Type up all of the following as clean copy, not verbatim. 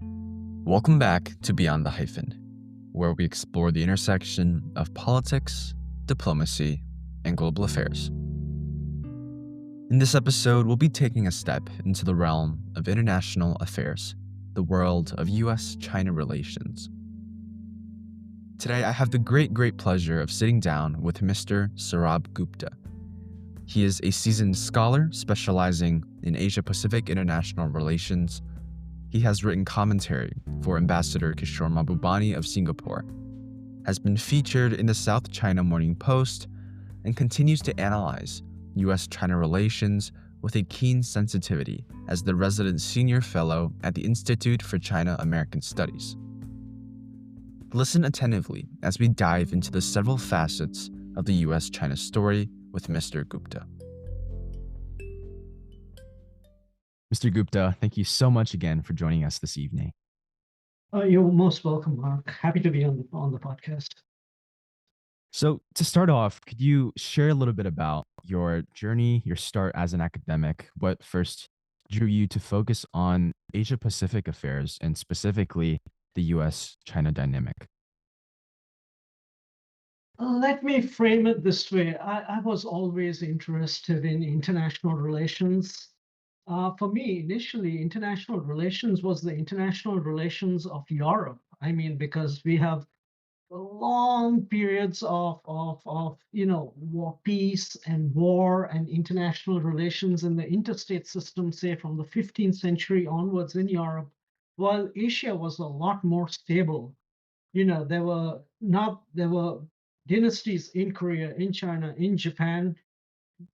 Welcome back to Beyond the Hyphen, where we explore the intersection of politics, diplomacy, and global affairs. In this episode, we'll be taking a step into the realm of international affairs, the world of US-China relations. Today, I have the great pleasure of sitting down with Mr. Sourabh Gupta. He is a seasoned scholar specializing in Asia-Pacific international relations. He has written commentary for Ambassador Kishore Mahbubani of Singapore, has been featured in the South China Morning Post, and continues to analyze US-China relations with a keen sensitivity as the resident senior fellow at the Institute for China-American Studies. Listen attentively as we dive into the several facets of the US-China story with Mr. Gupta. Mr. Gupta, thank you so much again for joining us this evening. You're most welcome, Mark. Happy to be on the podcast. So to start off, could you share a little bit about your journey, your start as an academic, what first drew you to focus on Asia-Pacific affairs and specifically the US-China dynamic? Let me frame it this way. I was always interested in international relations. For me, initially, international relations was the international relations of Europe. I mean, because we have long periods of war, peace and war and international relations in the interstate system, say from the 15th century onwards in Europe, while Asia was a lot more stable. There were dynasties in Korea, in China, in Japan,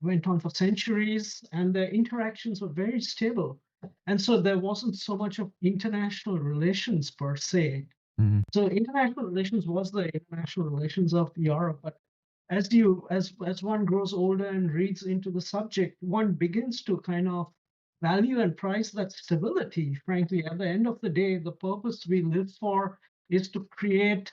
went on for centuries, and their interactions were very stable. And so there wasn't so much of international relations per se. Mhm. So international relations was the international relations of Europe. But as one grows older and reads into the subject, one begins to kind of value and price that stability. Frankly, at the end of the day, the purpose we live for is to create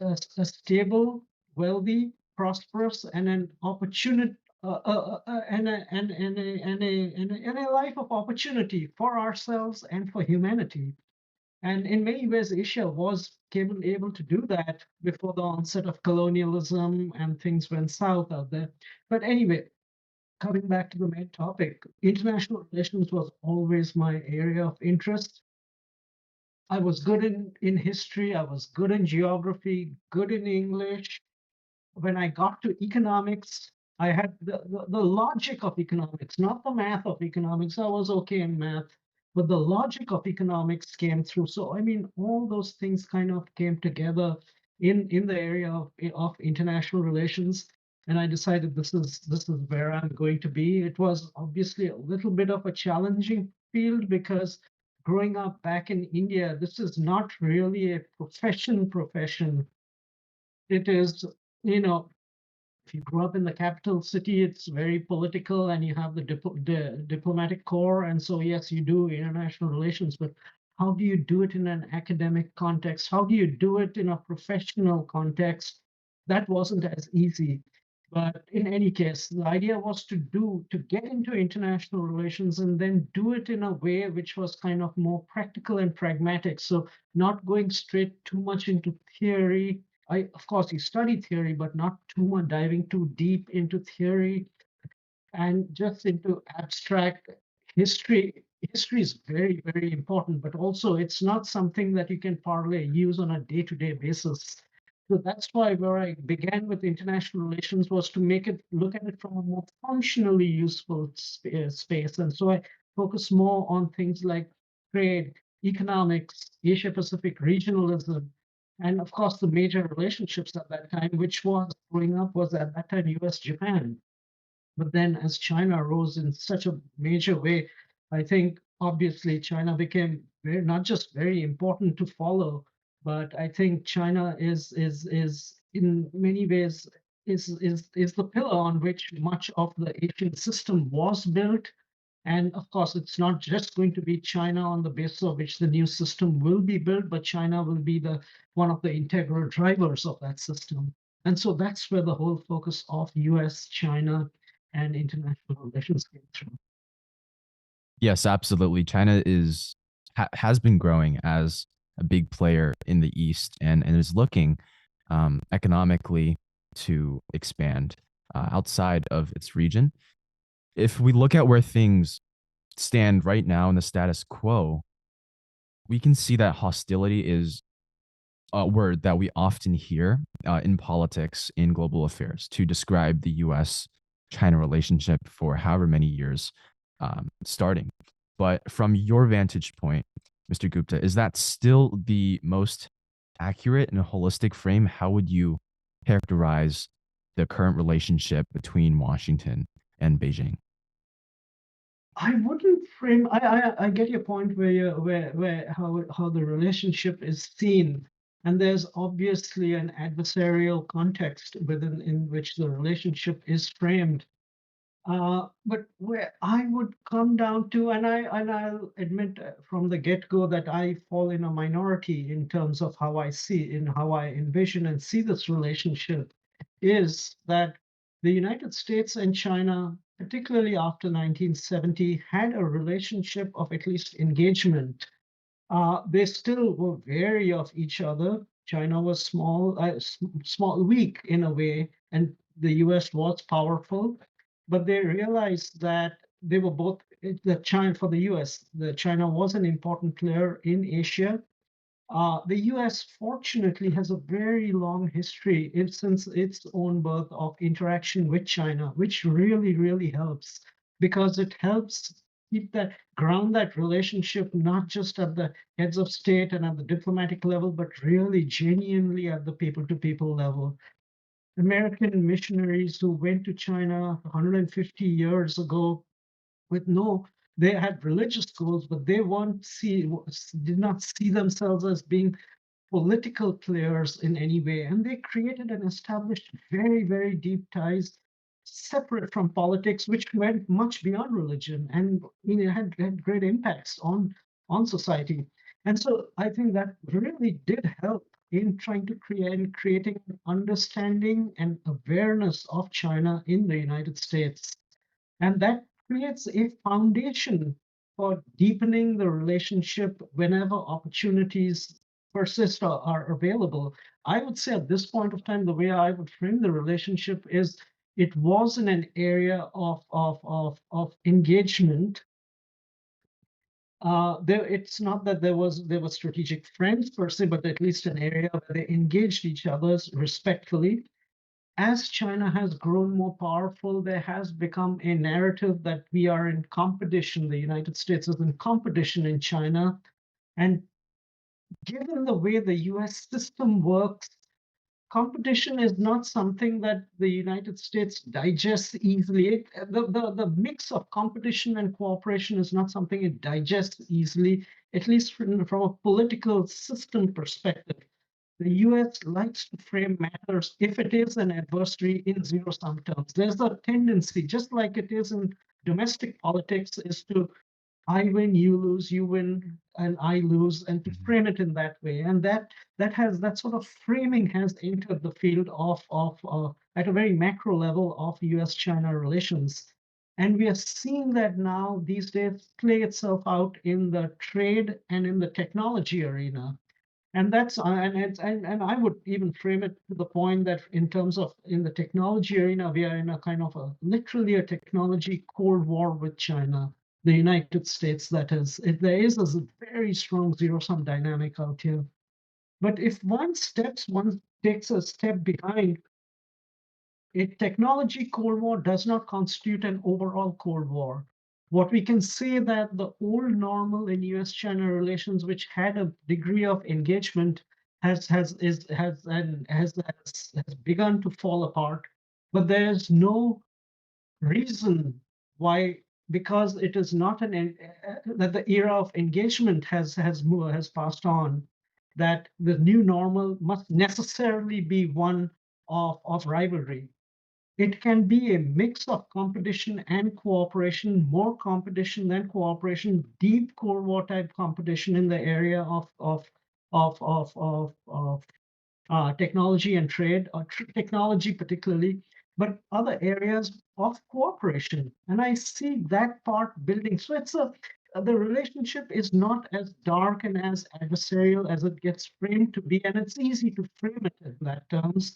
a stable, wealthy, prosperous, and an opportunity and a life of opportunity for ourselves and for humanity. And in many ways, Asia was able to do that before the onset of colonialism and things went south out there. But anyway, coming back to the main topic, international relations was always my area of interest. I was good in history, I was good in geography, good in English. When I got to economics, I had the logic of economics, not the math of economics. I was okay in math, but the logic of economics came through. So, I mean, all those things kind of came together in the area of international relations. And I decided this is where I'm going to be. It was obviously a little bit of a challenging field because growing up back in India, this is not really a profession. It is, you know, if you grew up in the capital city, it's very political and you have the diplomatic corps. And so, yes, you do international relations, but how do you do it in an academic context? How do you do it in a professional context? That wasn't as easy. But in any case, the idea was to get into international relations and then do it in a way which was kind of more practical and pragmatic. So not going straight too much into theory. Of course, you study theory, but not too much diving too deep into theory and just into abstract history. History is very important, but also it's not something that you can parlay use on a day-to-day basis. So that's why where I began with international relations was to make it look at it from a more functionally useful space. And so I focus more on things like trade, economics, Asia Pacific regionalism, and of course the major relationships at that time, which was growing up was at that time US Japan. But then as China rose in such a major way, I think obviously China became not just very important to follow, but I think China is in many ways is the pillar on which much of the Asian system was built. And of course, it's not just going to be China on the basis of which the new system will be built, but China will be the one of the integral drivers of that system. And so that's where the whole focus of US, China, and international relations came through. Yes, absolutely. China is has been growing as a big player in the East and is looking economically to expand outside of its region. If we look at where things stand right now in the status quo, we can see that hostility is a word that we often hear in politics, in global affairs, to describe the US China relationship for however many years starting. But from your vantage point, Mr. Gupta, is that still the most accurate and holistic frame? How would you characterize the current relationship between Washington and Beijing? I wouldn't frame. I get your point where how the relationship is seen, and there's obviously an adversarial context within in which the relationship is framed. But where I would come down to, and I'll admit from the get-go that I fall in a minority in terms of how I see, in how I envision and see this relationship, is that the United States and China, particularly after 1970, had a relationship of at least engagement. They still were wary of each other. China was small, weak in a way, and the U.S. was powerful. But they realized that they were both the China for the U.S. The China was an important player in Asia. The US, fortunately, has a very long history since its own birth of interaction with China, which really, really helps because it helps keep that ground that relationship not just at the heads of state and at the diplomatic level, but really genuinely at the people to people level. American missionaries who went to China 150 years ago with no they had religious schools, but they weren't see did not see themselves as being political players in any way. And they created and established very, very deep ties separate from politics, which went much beyond religion and had great impacts on society. And so I think that really did help in trying to creating understanding and awareness of China in the United States. And that creates a foundation for deepening the relationship whenever opportunities persist or are available. I would say at this point of time, the way I would frame the relationship is it was in an area of engagement. It's not that there were strategic friends per se, but at least an area where they engaged each other respectfully. As China has grown more powerful, there has become a narrative that we are in competition. The United States is in competition in China. And given the way the US system works, competition is not something that the United States digests easily. The mix of competition and cooperation is not something it digests easily, at least from a political system perspective. The US likes to frame matters, if it is an adversary, in zero sum terms. There's a tendency, just like it is in domestic politics, is to I win, you lose, you win, and I lose, and to Mhm. frame it in that way. And that sort of framing has entered the field of at a very macro level of US-China relations. And we are seeing that now these days play itself out in the trade and in the technology arena. And that's and I would even frame it to the point that in terms of in the technology arena, we are in a kind of a literally a technology cold war with China, the United States. That is, there is a very strong zero sum dynamic out here. But if one takes a step behind, a technology Cold War does not constitute an overall Cold War. What we can say that the old normal in US-China relations, which had a degree of engagement, has begun to fall apart. But there is no reason why, because it is not that the era of engagement has passed on, that the new normal must necessarily be one of rivalry. It can be a mix of competition and cooperation, more competition than cooperation, deep Cold War type competition in the area of technology and trade, or technology particularly, but other areas of cooperation. And I see that part building. So the relationship is not as dark and as adversarial as it gets framed to be, and it's easy to frame it in that terms.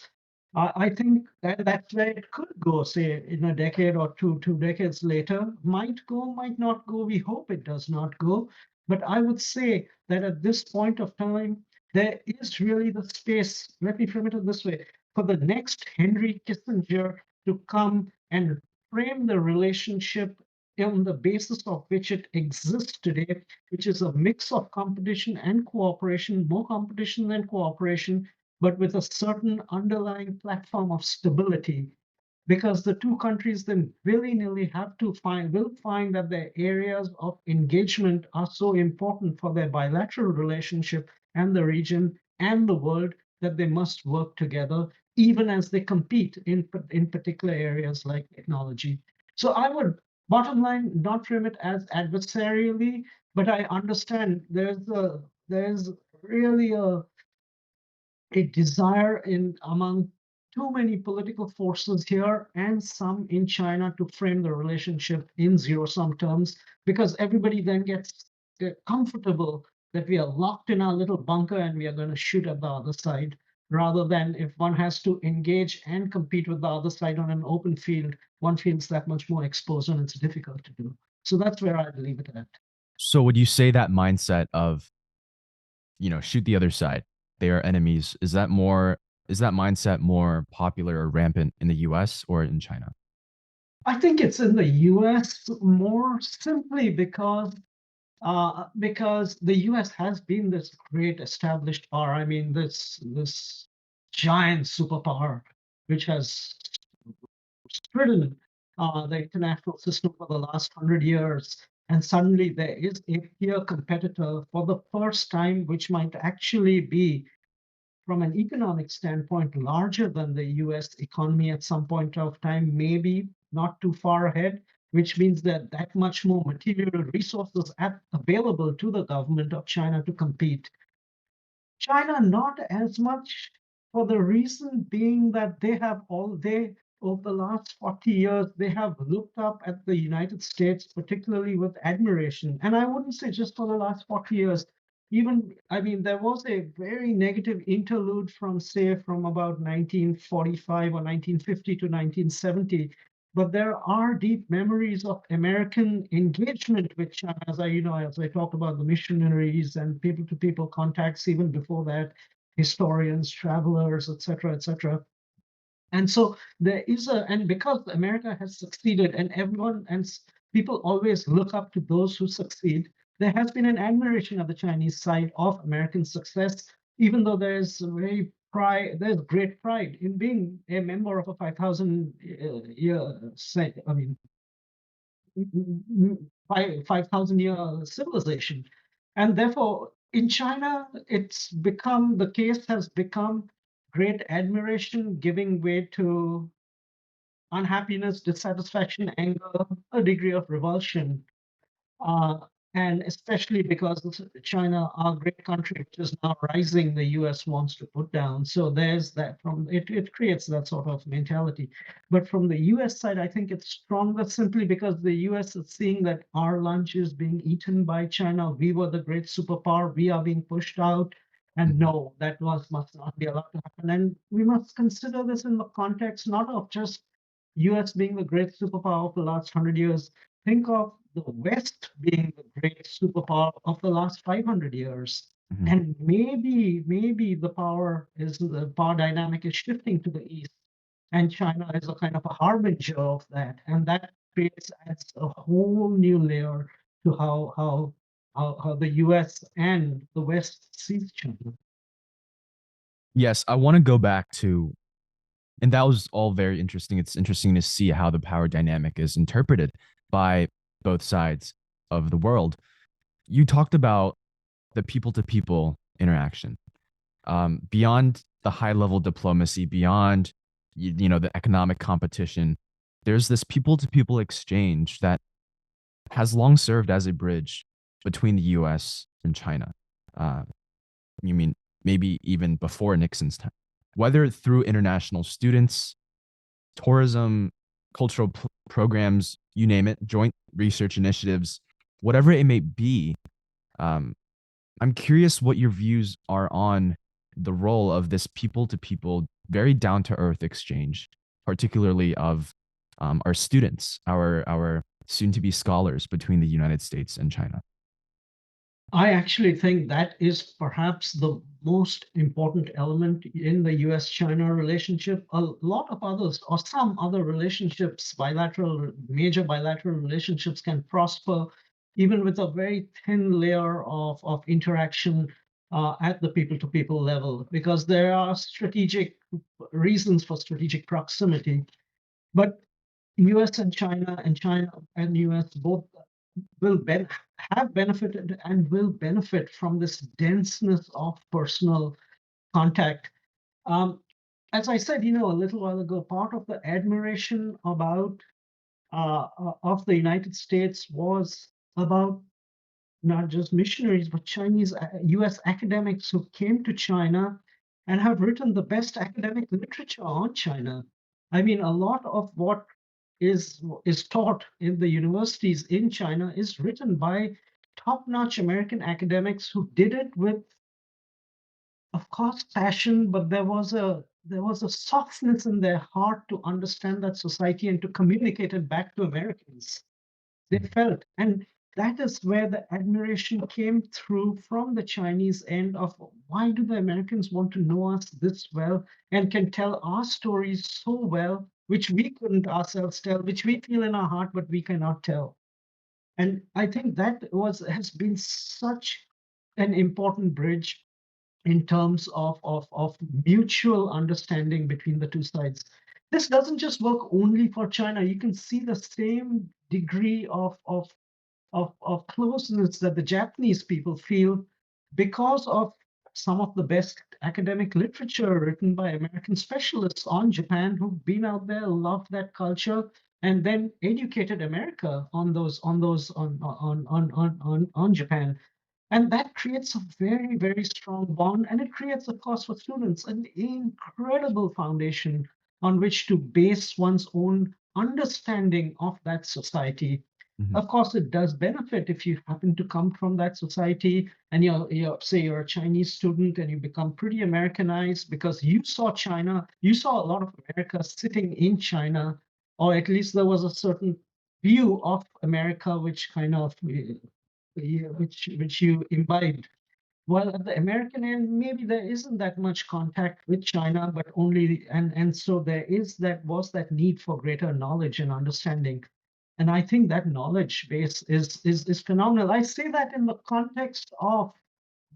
I think that that's where it could go, say, in a decade or two, 2 decades later. Might go, might not go. We hope it does not go. But I would say that at this point of time, there is really the space, let me frame it this way, for the next Henry Kissinger to come and frame the relationship on the basis of which it exists today, which is a mix of competition and cooperation, more competition than cooperation, but with a certain underlying platform of stability. Because the two countries then willy-nilly will find that their areas of engagement are so important for their bilateral relationship and the region and the world that they must work together, even as they compete in particular areas like technology. So I would, bottom line, not frame it as adversarially, but I understand there's really a desire in among too many political forces here and some in China to frame the relationship in zero-sum terms, because everybody then gets comfortable that we are locked in our little bunker and we are going to shoot at the other side, rather than if one has to engage and compete with the other side on an open field, one feels that much more exposed and it's difficult to do. So that's where I'd leave it at. So would you say that mindset of, shoot the other side, they are enemies, is that mindset more popular or rampant in the US or in China? I think it's in the US more simply because the US has been this great established power. I mean, this giant superpower, which has ridden the international system for the last 100 years. And suddenly there is a peer competitor for the first time, which might actually be, from an economic standpoint, larger than the US economy at some point of time, maybe not too far ahead, which means that that much more material resources available to the government of China to compete. China, not as much, for the reason being that over the last 40 years, they have looked up at the United States, particularly with admiration. And I wouldn't say just for the last 40 years, even, I mean, there was a very negative interlude from about 1945 or 1950 to 1970, but there are deep memories of American engagement with China, as I talked about the missionaries and people-to-people contacts even before that, historians, travelers, etc., etc. And so and because America has succeeded, and people always look up to those who succeed, there has been an admiration of the Chinese side of American success, even though there's great pride in being a member of a 5,000 year, I mean, 5,000 year civilization. And therefore, in China, the case has become great admiration giving way to unhappiness, dissatisfaction, anger, a degree of revulsion. Uh, and especially because China, our great country, which is now rising, the US wants to put down. So there's that it creates that sort of mentality. But from the US side, I think it's stronger simply because the US is seeing that our lunch is being eaten by China. We were the great superpower. We are being pushed out. And Mhm. no, must not be allowed to happen. And we must consider this in the context not of just US being the great superpower of the last 100 years. Think of the West being the great superpower of the last 500 years. Mhm. And maybe the power dynamic is shifting to the East. And China is a kind of a harbinger of that. And that adds a whole new layer to how the US and the West sees China. Yes, I want to go back to, and that was all very interesting. It's interesting to see how the power dynamic is interpreted by both sides of the world. You talked about the people to people interaction, beyond the high level diplomacy, beyond the economic competition. There's this people to people exchange that has long served as a bridge between the U.S. and China. Uh, you mean maybe even before Nixon's time, whether through international students, tourism, cultural programs, you name it, joint research initiatives. whatever it may be, um, I'm curious what your views are on the role of this people to people, very down to earth exchange, particularly of our students, our soon to be scholars between the United States and China. I actually think that is perhaps the most important element in the US-China relationship. A lot of others, or some other relationships, major bilateral relationships can prosper even with a very thin layer of interaction at the people-to-people level, because there are strategic reasons for strategic proximity. But US and China and US both will have benefited and will benefit from this denseness of personal contact. Um, as I said, a little while ago, part of the admiration about of the United States was about not just missionaries, but Chinese U.S. academics who came to China and have written the best academic literature on China. I mean, a lot of what is taught in the universities in China is written by top-notch American academics who did it with, of course, passion, but there was a softness in their heart to understand that society and to communicate it back to Americans. They felt, and that is where the admiration came through from the Chinese end of why do the Americans want to know us this well and can tell our stories so well, which we couldn't ourselves tell, which we feel in our heart, but we cannot tell. And I think that has been such an important bridge in terms of mutual understanding between the two sides. This doesn't just work only for China. You can see the same degree of closeness that the Japanese people feel because of some of the best academic literature written by American specialists on Japan who've been out there, loved that culture, and then educated America on Japan. And that creates a very, very strong bond. And it creates, of course, for students, an incredible foundation on which to base one's own understanding of that society. Mhm. Of course, it does benefit if you happen to come from that society and say you're a Chinese student and you become pretty Americanized because you saw China, you saw a lot of America sitting in China, or at least there was a certain view of America which kind of which you imbibed. While at the American end, maybe there isn't that much contact with China, but only and so there was that need for greater knowledge and understanding. And I think that knowledge base is phenomenal. I say that in the context of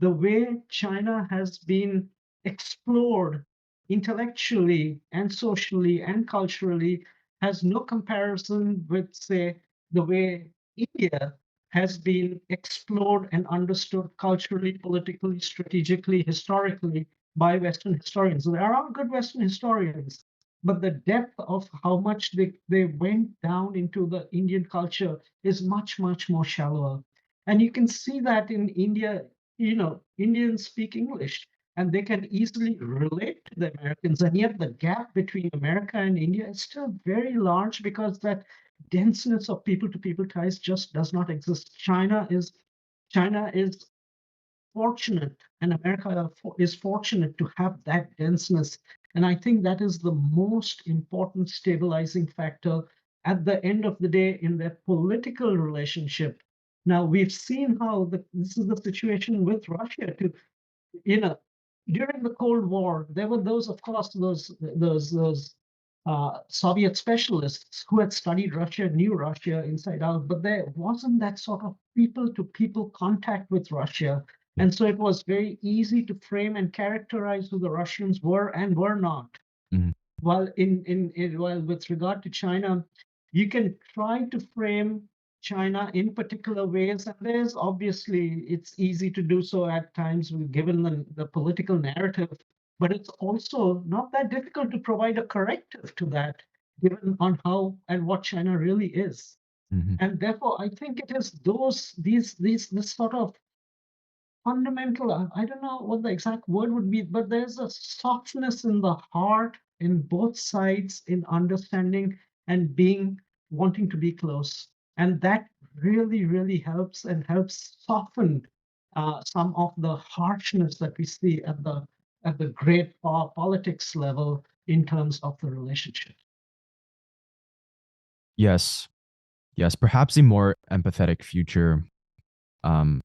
the way China has been explored intellectually and socially and culturally has no comparison with, say, the way India has been explored and understood culturally, politically, strategically, historically by Western historians. There are good Western historians, but the depth of how much they went down into the Indian culture is much, much more shallower. And you can see that in India, Indians speak English and they can easily relate to the Americans. And yet the gap between America and India is still very large because that denseness of people to people ties just does not exist. China is fortunate and America is fortunate to have that denseness. And I think that is the most important stabilizing factor at the end of the day in their political relationship. Now, we've seen how this is the situation with Russia too. You know, during the Cold War, there were those, of course, those Soviet specialists who had studied Russia, knew Russia inside out, but there wasn't that sort of people-to-people contact with Russia. Yeah. And so it was very easy to frame and characterize who the Russians were and were not. Mhm. While with regard to China, you can try to frame China in particular ways, and there's obviously it's easy to do so at times given the political narrative, but it's also not that difficult to provide a corrective to that, given on how and what China really is. Mhm. And therefore, I think it is these this sort of fundamental, I don't know what the exact word would be, but there's a softness in the heart in both sides in understanding and being wanting to be close. And that really, really helps and helps soften some of the harshness that we see at the great politics level in terms of the relationship. Yes, yes, perhaps a more empathetic future, um,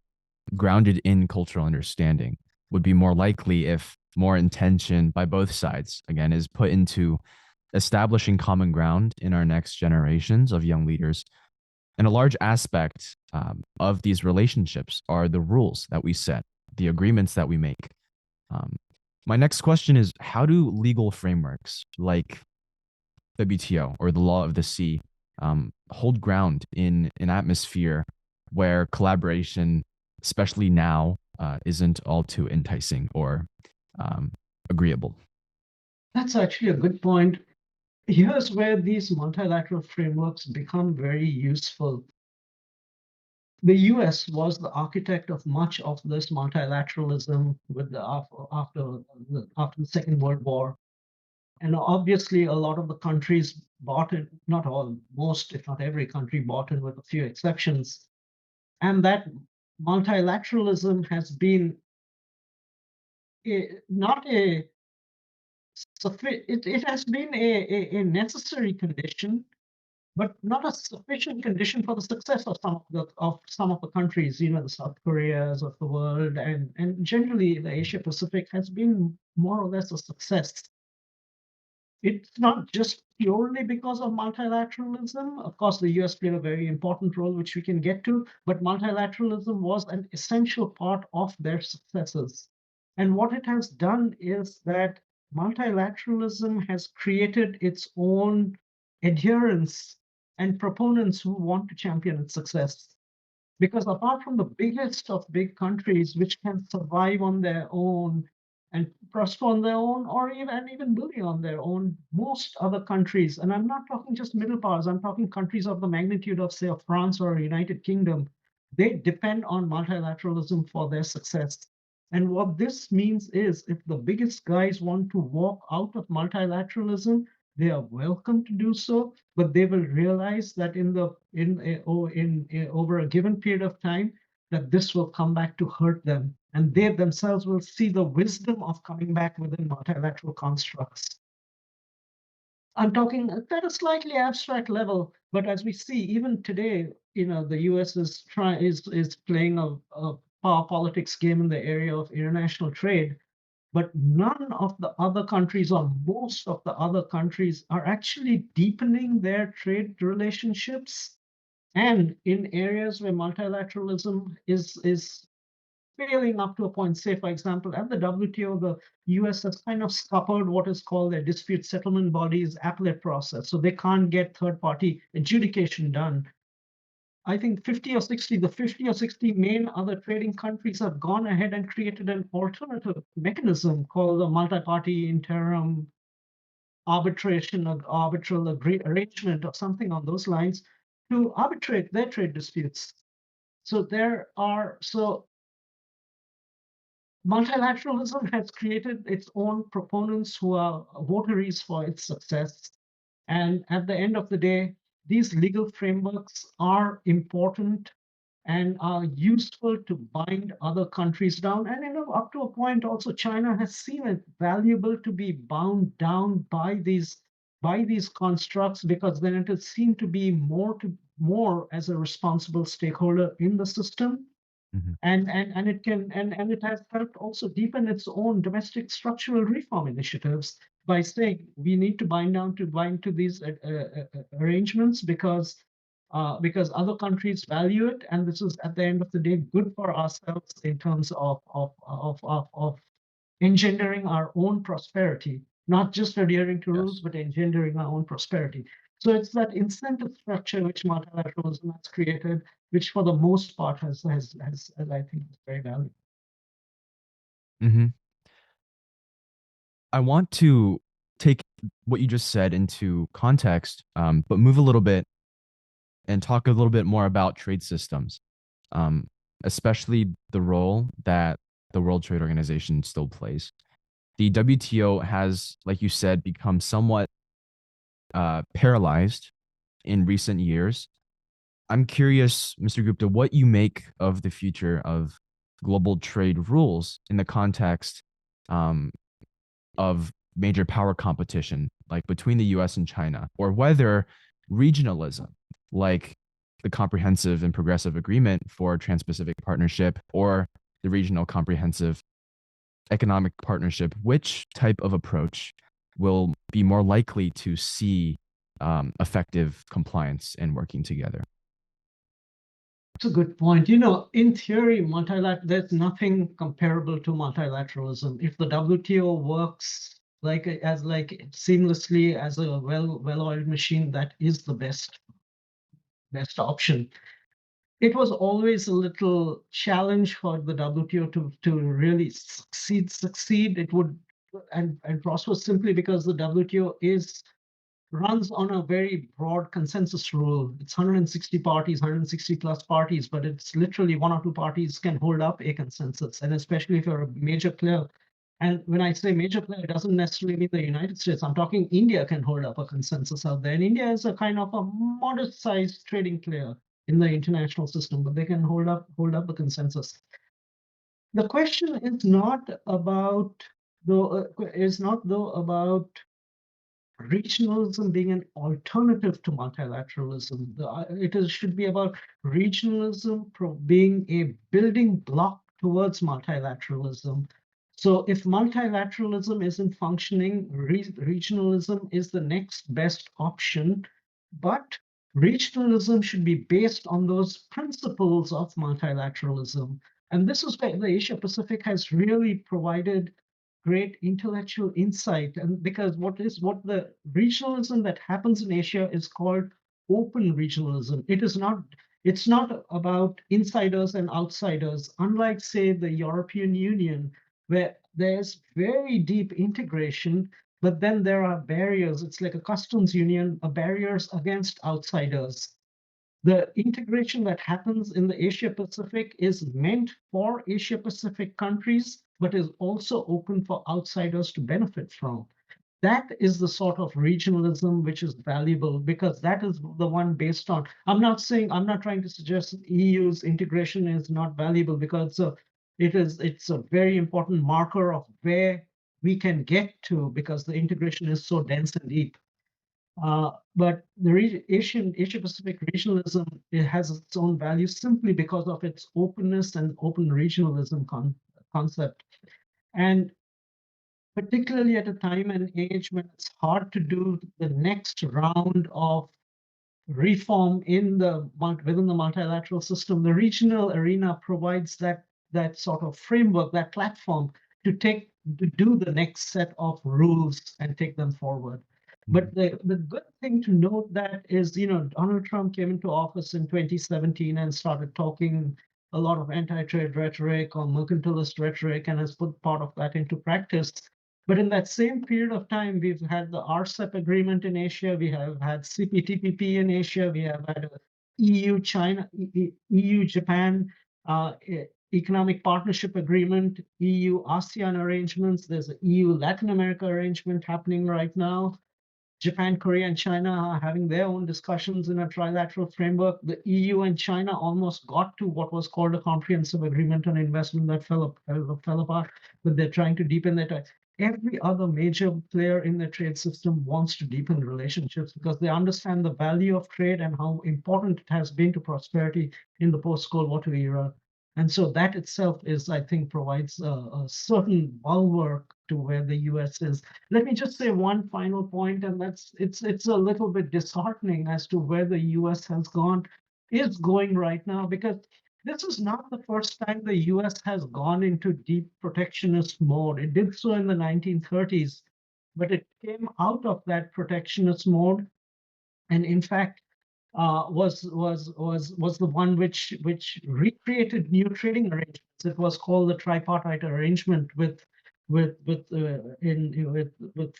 grounded in cultural understanding, would be more likely if more intention by both sides, again, is put into establishing common ground in our next generations of young leaders. And a large aspect of these relationships are the rules that we set, the agreements that we make. Um, my next question is, how do legal frameworks like WTO or the law of the sea hold ground in an atmosphere where collaboration, especially now, isn't all too enticing or um, agreeable? That's actually a good point. Here's where these multilateral frameworks become very useful. The US was the architect of much of this multilateralism with after the Second World War. And obviously, a lot of the countries bought in, not all, most, if not every country bought in with a few exceptions. And that multilateralism has been not a it has been a necessary condition, but not a sufficient condition for the success of some of the countries, the South Koreas of the world, and generally the Asia Pacific has been more or less a success. It's not just purely because of multilateralism. Of course, the US played a very important role, which we can get to, but multilateralism was an essential part of their successes. And what it has done is that multilateralism has created its own adherents and proponents who want to champion its success. Because apart from the biggest of big countries, which can survive on their own and prosper on their own, or even bully on their own, most other countries, and I'm not talking just middle powers, I'm talking countries of the magnitude of, say, of France or United Kingdom, they depend on multilateralism for their success. And what this means is if the biggest guys want to walk out of multilateralism, they are welcome to do so, but they will realize that over a given period of time, that this will come back to hurt them, and they themselves will see the wisdom of coming back within multilateral constructs. I'm talking at a slightly abstract level, but as we see, even today, the U.S. is playing a power politics game in the area of international trade, but none of the other countries, or most of the other countries, are actually deepening their trade relationships. And in areas where multilateralism is failing up to a point, say, for example, at the WTO, the US has kind of scuppered what is called their dispute settlement body's appellate process. So they can't get third party adjudication done. I think 50 or 60 main other trading countries have gone ahead and created an alternative mechanism called a multi-party interim arbitration or arbitral arrangement or something on those lines to arbitrate their trade disputes. So multilateralism has created its own proponents who are votaries for its success. And at the end of the day, these legal frameworks are important and are useful to bind other countries down. And up to a point, also China has seen it valuable to be bound down by these constructs, because then it is seen to be more as a responsible stakeholder in the system. Mhm. And it has helped also deepen its own domestic structural reform initiatives by saying we need to bind to these arrangements because other countries value it, and this is at the end of the day good for ourselves in terms of engendering our own prosperity, not just adhering to rules, Yes. but engendering our own prosperity. So it's that incentive structure which multilateralism has created, which for the most part has I think is very valuable. Hmm. I want to take what you just said into context, but move a little bit and talk a little bit more about trade systems, um, especially the role that the World Trade Organization still plays. The WTO has, like you said, become somewhat paralyzed in recent years, I'm curious, Mr. Gupta, what you make of the future of global trade rules in the context um, of major power competition, like between the US and China, or whether regionalism, like the Comprehensive and Progressive Agreement for Trans Pacific Partnership or the Regional Comprehensive Economic Partnership, which type of approach will be more likely to see effective compliance and working together? It's a good point. In theory, there's nothing comparable to multilateralism. If the WTO works like seamlessly as a well-oiled machine, that is the best option. It was always a little challenge for the WTO to really succeed. It would and prosper simply because the WTO is runs on a very broad consensus rule. It's 160 parties, 160 plus parties, but it's literally one or two parties can hold up a consensus. And especially if you're a major player, and when I say major player, it doesn't necessarily mean the United States. I'm talking India can hold up a consensus out there. And India is a kind of a modest sized trading player in the international system, but they can hold up the consensus. The question is not about though about regionalism being an alternative to multilateralism. Should be about regionalism being a building block towards multilateralism. So if multilateralism isn't functioning, regionalism is the next best option. But regionalism should be based on those principles of multilateralism. And this is where the Asia Pacific has really provided great intellectual insight. And because what the regionalism that happens in Asia is called open regionalism. It's not about insiders and outsiders, unlike, say, the European Union, where there's very deep integration, but then there are barriers. It's like a customs union, barriers against outsiders. The integration that happens in the Asia Pacific is meant for Asia Pacific countries, but is also open for outsiders to benefit from. That is the sort of regionalism which is valuable because that is the one based on. I'm not trying to suggest EU's integration is not valuable because it's a very important marker of where we can get to because the integration is so dense and deep. But the Asia Pacific regionalism, it has its own value simply because of its openness and open regionalism concept. And particularly at a time and age when it's hard to do the next round of reform within the multilateral system, the regional arena provides that sort of framework, that platform to do the next set of rules and take them forward. But the good thing to note that is, Donald Trump came into office in 2017 and started talking a lot of anti-trade rhetoric or mercantilist rhetoric and has put part of that into practice. But in that same period of time, we've had the RCEP agreement in Asia, we have had CPTPP in Asia, we have had a EU-China, EU-Japan economic partnership agreement, EU-ASEAN arrangements. There's an EU-Latin America arrangement happening right now. Japan, Korea, and China are having their own discussions in a trilateral framework. The EU and China almost got to what was called a comprehensive agreement on investment that fell apart, but they're trying to deepen that. Every other major player in the trade system wants to deepen relationships because they understand the value of trade and how important it has been to prosperity in the post-Cold War era. And so that itself is, I think, provides a certain bulwark to where the US is. Let me just say one final point, and it's a little bit disheartening as to where the US is going right now, because this is not the first time the US has gone into deep protectionist mode. It did so in the 1930s, but it came out of that protectionist mode, and in fact, was the one which recreated new trading arrangements. It was called the tripartite arrangement with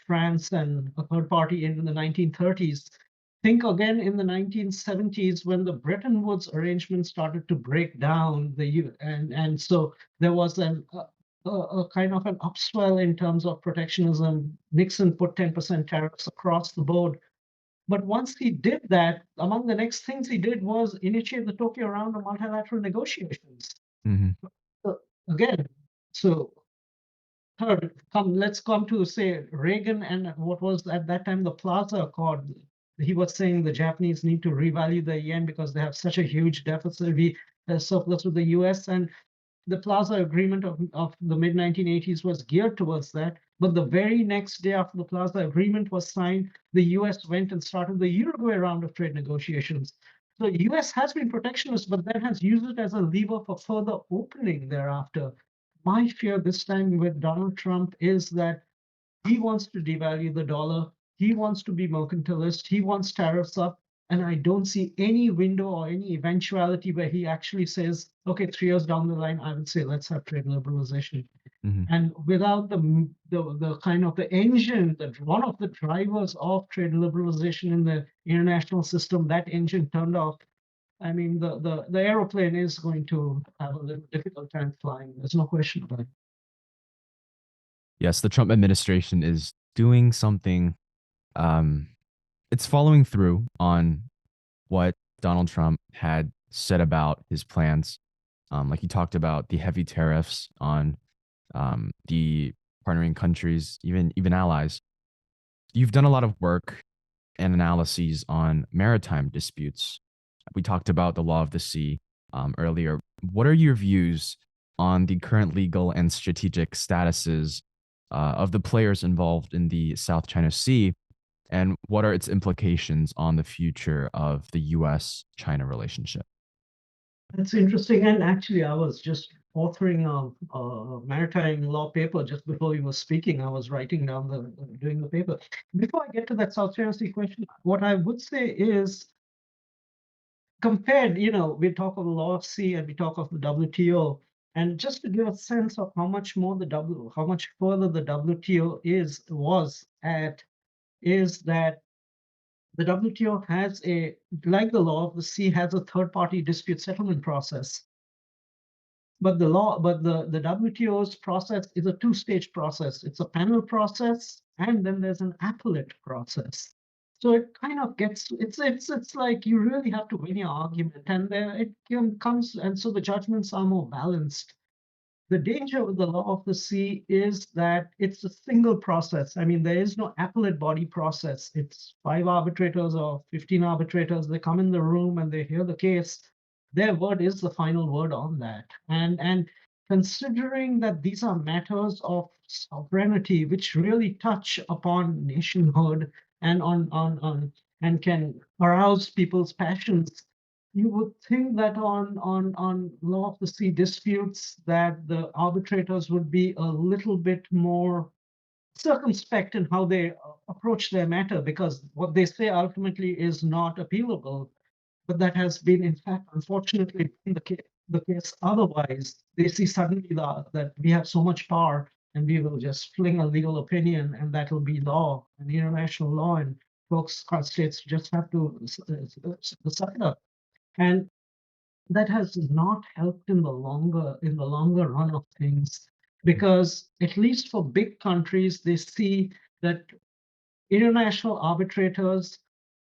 France and a third party in the 1930s. Think again in the 1970s when the Bretton Woods arrangement started to break down and so there was a kind of an upswell in terms of protectionism. Nixon put 10% tariffs across the board. But once he did that, among the next things he did was initiate the Tokyo round of multilateral negotiations. Hmm. So again, so third, let's come to say Reagan and what was at that time the Plaza Accord. He was saying the Japanese need to revalue the yen because they have such a huge deficit, surplus with the US, and the Plaza Agreement of the mid 1980s was geared towards that. But the very next day after the Plaza Agreement was signed, the US went and started the Uruguay round of trade negotiations. So the US has been protectionist, but then has used it as a lever for further opening thereafter. My fear this time with Donald Trump is that he wants to devalue the dollar. He wants to be mercantilist. He wants tariffs up. And I don't see any window or any eventuality where he actually says, okay, 3 years down the line, I would say, let's have trade liberalization. Hmm. And without the kind of the engine, that one of the drivers of trade liberalization in the international system, that engine turned off. I mean, the aeroplane is going to have a little difficult time flying. There's no question about it. Yes, the Trump administration is doing something. Um, it's following through on what Donald Trump had said about his plans. Like he talked about the heavy tariffs on the partnering countries, even allies. You've done a lot of work and analyses on maritime disputes. We talked about the law of the sea earlier. What are your views on the current legal and strategic statuses of the players involved in the South China Sea, and what are its implications on the future of the US-China relationship? That's interesting. And actually, I was just authoring a maritime law paper just before you were speaking. I was writing down doing the paper. Before I get to that South China Sea question, what I would say is compared, we talk of the law of sea and we talk of the WTO. And just to give a sense of how much more how much further the WTO was at, is that the WTO has like the law of the sea, has a third-party dispute settlement process. But the WTO's process is a two-stage process. It's a panel process, and then there's an appellate process. So it kind of gets it's like you really have to win your argument, and there it comes, and so the judgments are more balanced. The danger with the law of the sea is that it's a single process. I mean, there is no appellate body process. It's 5 arbitrators or 15 arbitrators. They come in the room and they hear the case. Their word is the final word on that. And considering that these are matters of sovereignty, which really touch upon nationhood and on and can arouse people's passions, you would think that on law of the sea disputes that the arbitrators would be a little bit more circumspect in how they approach their matter, because what they say ultimately is not appealable. But that has been, in fact, unfortunately, the case otherwise. They see suddenly that we have so much power and we will just fling a legal opinion and that will be law and international law, and folks, states just have to suck it up. And that has not helped in the longer run of things, because at least for big countries, they see that international arbitrators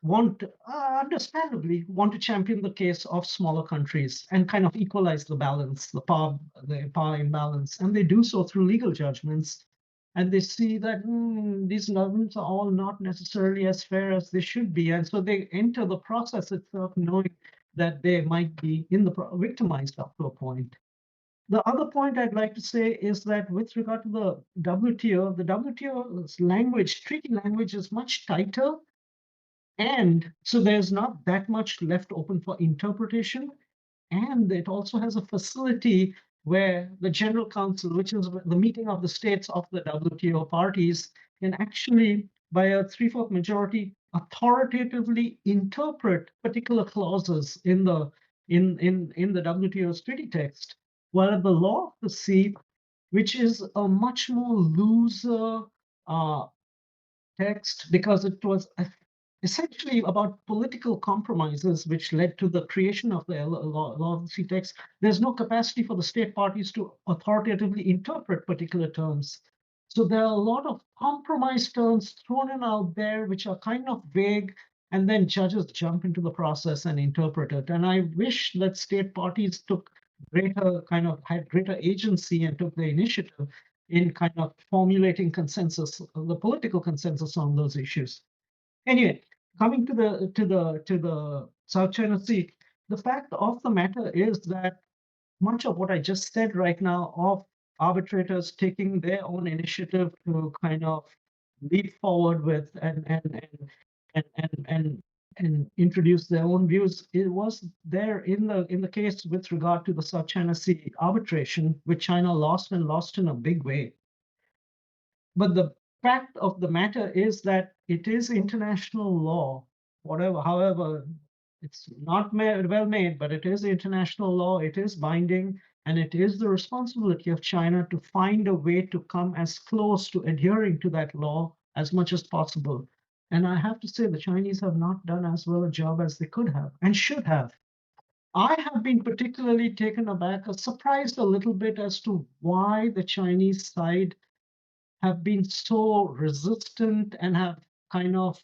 want, understandably, want to champion the case of smaller countries and kind of equalize the balance, the power imbalance, and they do so through legal judgments. And they see that these governments are all not necessarily as fair as they should be, and so they enter the process itself knowing that they might be victimized up to a point. The other point I'd like to say is that with regard to the WTO's language, treaty language is much tighter. And so there's not that much left open for interpretation. And it also has a facility where the General Council, which is the meeting of the states of the WTO parties, can actually, by a 3/4 majority, authoritatively interpret particular clauses in the WTO's treaty text. While the law of the sea, which is a much more looser uh, text, because it was essentially about political compromises which led to the creation of the law of the sea text. There's no capacity for the state parties to authoritatively interpret particular terms. So there are a lot of compromise terms thrown in out there which are kind of vague, and then judges jump into the process and interpret it. And I wish that state parties took had greater agency and took the initiative in kind of formulating consensus, the political consensus on those issues. Anyway, coming to the South China Sea, the fact of the matter is that much of what I just said right now of arbitrators taking their own initiative to kind of leap forward with and introduce their own views, it was there in the case with regard to the South China Sea arbitration, which China lost and lost in a big way. But the fact of the matter is that it is international law, however, it's not well made, but it is international law, it is binding, and it is the responsibility of China to find a way to come as close to adhering to that law as much as possible. And I have to say, the Chinese have not done as well a job as they could have and should have. I have been particularly taken aback, surprised a little bit as to why the Chinese side have been so resistant and have kind of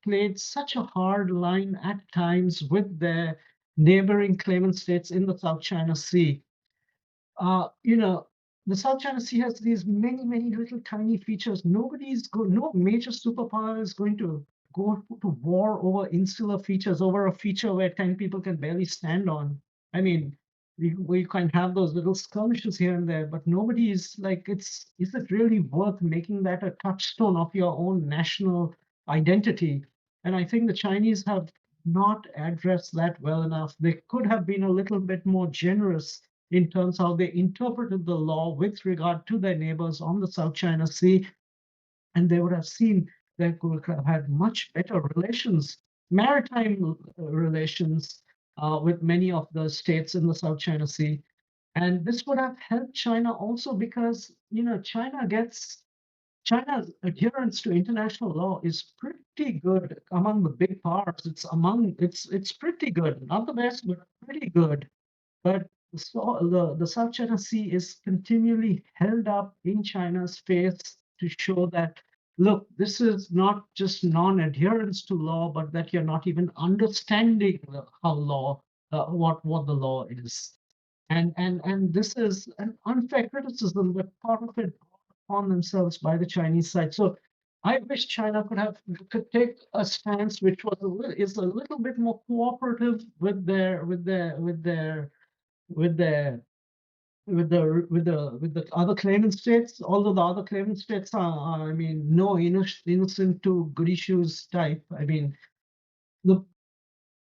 played such a hard line at times with their neighboring claimant states in the South China Sea. You know, the South China Sea has these many little tiny features. No major superpower is going to go to war over insular features, over a feature where 10 people can barely stand on. I mean, we can have those little skirmishes here and there, but nobody is like, is it really worth making that a touchstone of your own national identity? And I think the Chinese have not addressed that well enough. They could have been a little bit more generous in terms of how they interpreted the law with regard to their neighbors on the South China Sea, and they would have seen they could have had much better relations, maritime relations, with many of the states in the South China Sea. And this would have helped China also because, China's adherence to international law is pretty good among the big powers. It's pretty good, not the best, but pretty good. But the South China Sea is continually held up in China's face to show that, look, this is not just non-adherence to law, but that you're not even understanding how what the law is. And this is an unfair criticism, but part of it on themselves by the Chinese side. So I wish China could take a stance which is a little bit more cooperative with the with the other claimant states, although the other claimant states are I mean, no innocent to goody shoes type. I mean, the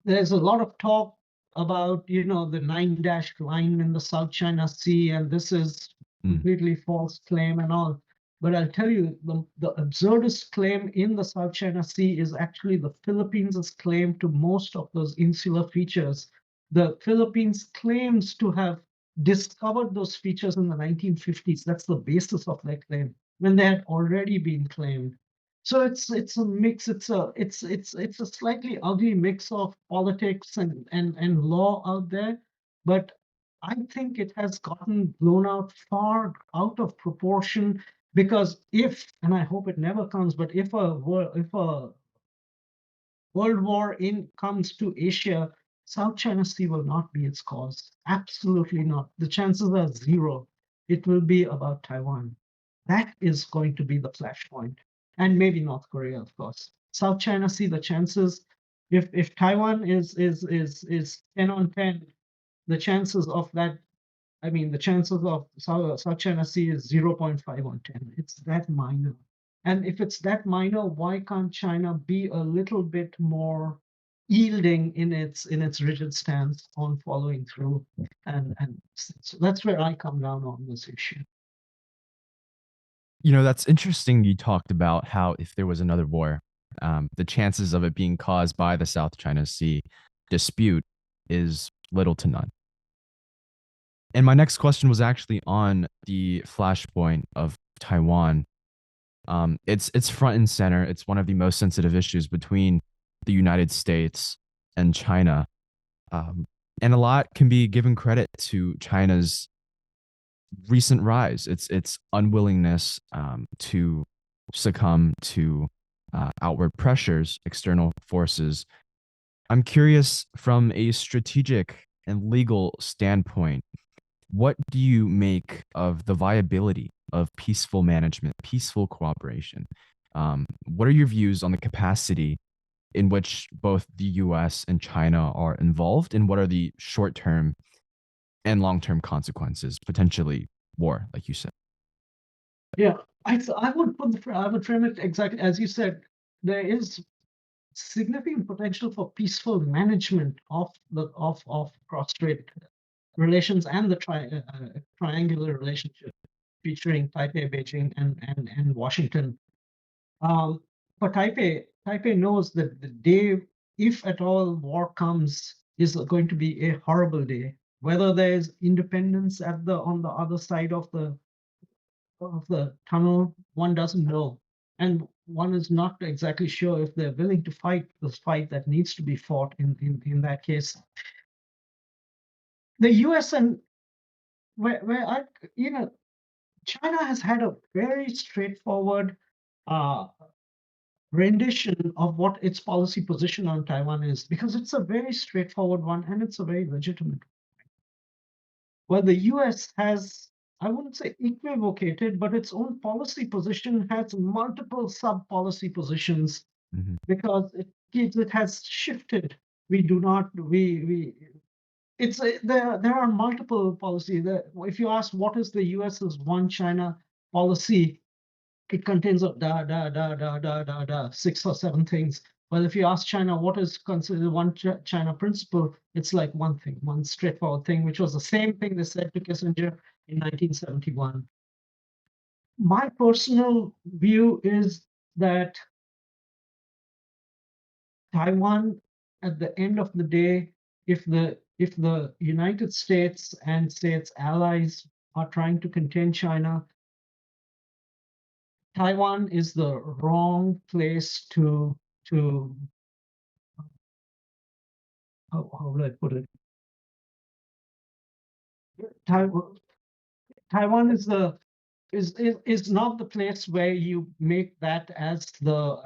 there's a lot of talk about the 9-dash line in the South China Sea, and this is completely false claim and all. But I'll tell you, the absurdist claim in the South China Sea is actually the Philippines' claim to most of those insular features. The Philippines claims to have discovered those features in the 1950s. That's the basis of their claim, when they had already been claimed. So it's a mix. It's a slightly ugly mix of politics and law out there, but I think it has gotten blown out far out of proportion because and I hope it never comes, but if a world war comes to Asia, South China Sea will not be its cause. Absolutely not. The chances are zero. It will be about Taiwan. That is going to be the flashpoint. And maybe North Korea, of course. South China Sea, the chances, if Taiwan is 10 on 10, the chances of that, I mean, the chances of South China Sea is 0.5 on 10. It's that minor. And if it's that minor, why can't China be a little bit more yielding in its rigid stance on following through? And so that's where I come down on this issue. That's interesting. You talked about how if there was another war, the chances of it being caused by the South China Sea dispute is little to none. And my next question was actually on the flashpoint of Taiwan. It's front and center. It's one of the most sensitive issues between the United States and China. And a lot can be given credit to China's recent rise. Its unwillingness to succumb to outward pressures, external forces. I'm curious from a strategic and legal standpoint, what do you make of the viability of peaceful management, peaceful cooperation? What are your views on the capacity in which both the US and China are involved, and what are the short term and long term consequences, potentially war, like you said? Yeah, I would frame it exactly as you said. There is significant potential for peaceful management of cross-strait relations and the triangular relationship featuring Taipei, Beijing, and Washington. Um, for Taipei knows that the day, if at all war comes, is going to be a horrible day. Whether there's independence on the other side of the tunnel, one doesn't know. And one is not exactly sure if they're willing to fight this fight that needs to be fought in that case. The US and where I, you know, China has had a very straightforward uh, rendition of what its policy position on Taiwan is, because it's a very straightforward one and it's a very legitimate. Well, the US has, I wouldn't say equivocated, but its own policy position has multiple sub policy positions Mhm. because it has shifted. We do not, we, it's there are multiple policies. If you ask what is the US's one China policy, it contains six or seven things. But if you ask China what is considered one China principle, it's like one thing, one straightforward thing, which was the same thing they said to Kissinger in 1971. My personal view is that Taiwan, at the end of the day, if the United States and say its allies are trying to contain China, Taiwan is the wrong place to how would I put it? Taiwan, Taiwan is not the place where you make that as the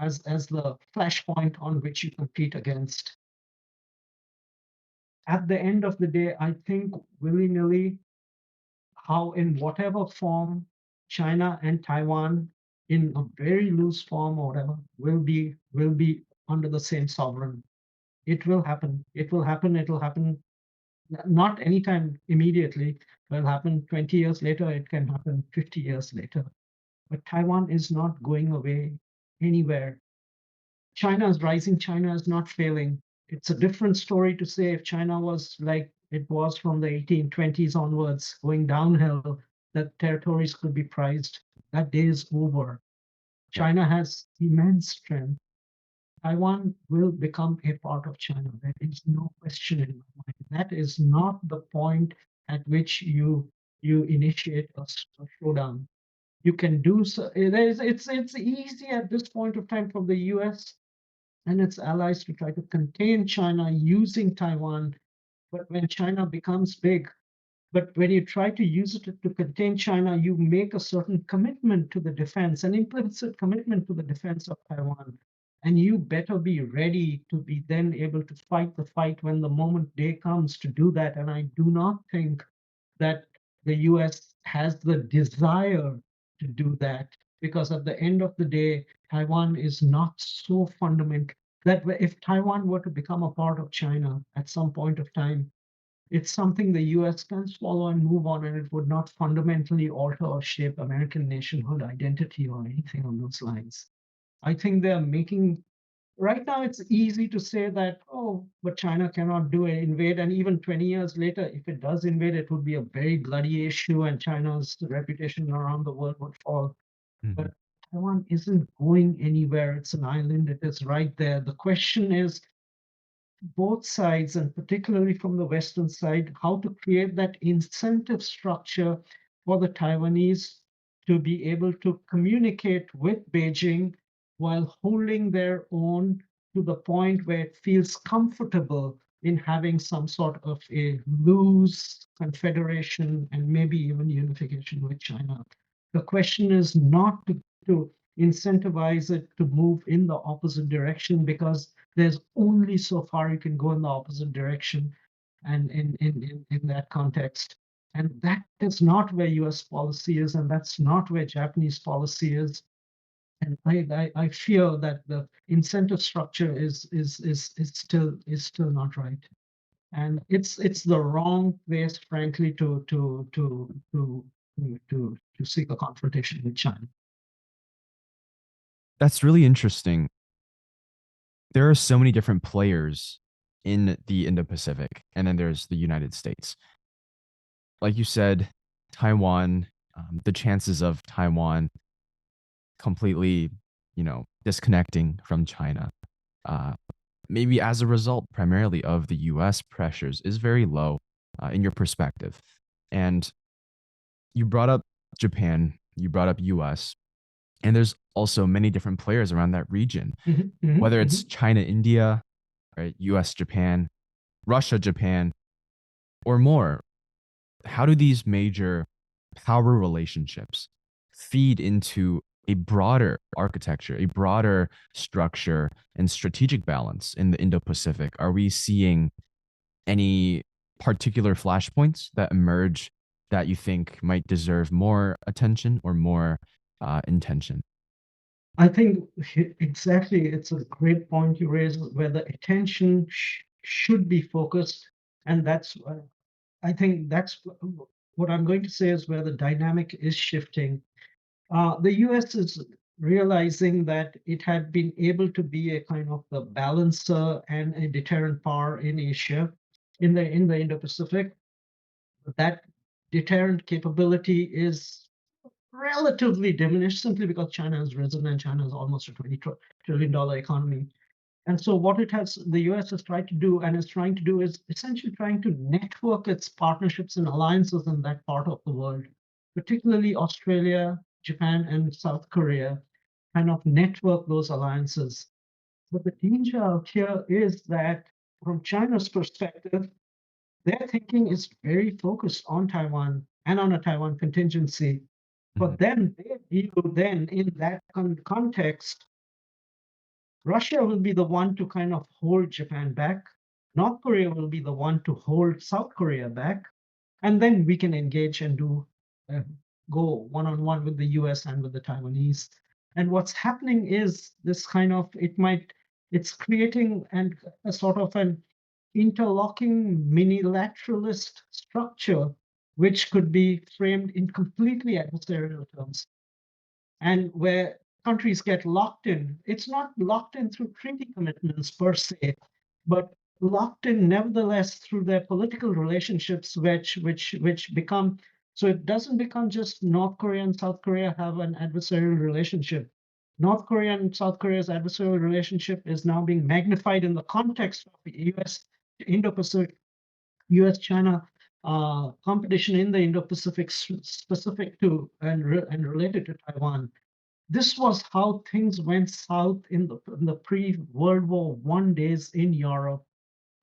flashpoint on which you compete against. At the end of the day, I think willy-nilly, how in whatever form China and Taiwan, in a very loose form or whatever, will be under the same sovereign. It will happen. It will happen. It will happen. Not anytime immediately. It will happen 20 years later. It can happen 50 years later. But Taiwan is not going away anywhere. China is rising. China is not failing. It's a different story to say if China was like it was from the 1820s onwards, going downhill, that territories could be prized. That day is over. Yeah. China has immense strength. Taiwan will become a part of China. There is no question in my mind. That is not the point at which you initiate a showdown. You can do so. It's easy at this point of time for the U.S. and its allies to try to contain China using Taiwan. But when China becomes big, but when you try to use it to contain China, you make a certain commitment to the defense, an implicit commitment to the defense of Taiwan. And you better be ready to be then able to fight the fight when the moment day comes to do that. And I do not think that the US has the desire to do that, because at the end of the day, Taiwan is not so fundamental that if Taiwan were to become a part of China at some point of time, it's something the US can swallow and move on, and it would not fundamentally alter or shape American nationhood identity or anything on those lines. I think they're making right now it's easy to say that, oh, but China cannot do it, invade. And even 20 years later, if it does invade, it would be a very bloody issue and China's reputation around the world would fall. Mhm. But Taiwan isn't going anywhere. It's an island. It is right there. The question is, both sides, and particularly from the Western side, how to create that incentive structure for the Taiwanese to be able to communicate with Beijing while holding their own to the point where it feels comfortable in having some sort of a loose confederation and maybe even unification with China. The question is not to incentivize it to move in the opposite direction, because there's only so far you can go in the opposite direction, and in that context. And that is not where US policy is, and that's not where Japanese policy is. And I fear that the incentive structure is still not right. And it's the wrong place, frankly, to seek a confrontation with China. That's really interesting. There are so many different players in the Indo-Pacific, and then there's the United States. Like you said, Taiwan, the chances of Taiwan completely, disconnecting from China, uh, maybe as a result primarily of the US pressures, is very low in your perspective. And you brought up Japan, you brought up US, and there's also many different players around that region, whether it's China, India, right, US, Japan, Russia, Japan, or more. How do these major power relationships feed into a broader architecture, a broader structure and strategic balance in the Indo-Pacific? Are we seeing any particular flashpoints that emerge that you think might deserve more attention or more intention? I think exactly, it's a great point you raise, where the attention should be focused. And I think that's what I'm going to say is where the dynamic is shifting. The US is realizing that it had been able to be a kind of the balancer and a deterrent power in Asia, in the Indo-Pacific. That deterrent capability is relatively diminished, simply because China has risen, and China is almost a $20 trillion economy. And so what the US has tried to do and is trying to do is essentially trying to network its partnerships and alliances in that part of the world, particularly Australia, Japan, and South Korea, kind of network those alliances. But the danger out here is that from China's perspective, their thinking is very focused on Taiwan and on a Taiwan contingency. But then they view, then in that context, Russia will be the one to kind of hold Japan back. North Korea will be the one to hold South Korea back. And then we can engage and uh, go one-on-one with the US and with the Taiwanese. And what's happening is this kind of, it's creating a sort of an interlocking minilateralist structure, which could be framed in completely adversarial terms, and where countries get locked in. It's not locked in through treaty commitments per se, but locked in nevertheless through their political relationships, which become, so it doesn't become just North Korea and South Korea have an adversarial relationship. North Korea and South Korea's adversarial relationship is now being magnified in the context of the US Indo-Pacific, US-China competition in the Indo-Pacific, specific to and related to Taiwan. This was how things went south in the pre-World War I days in Europe,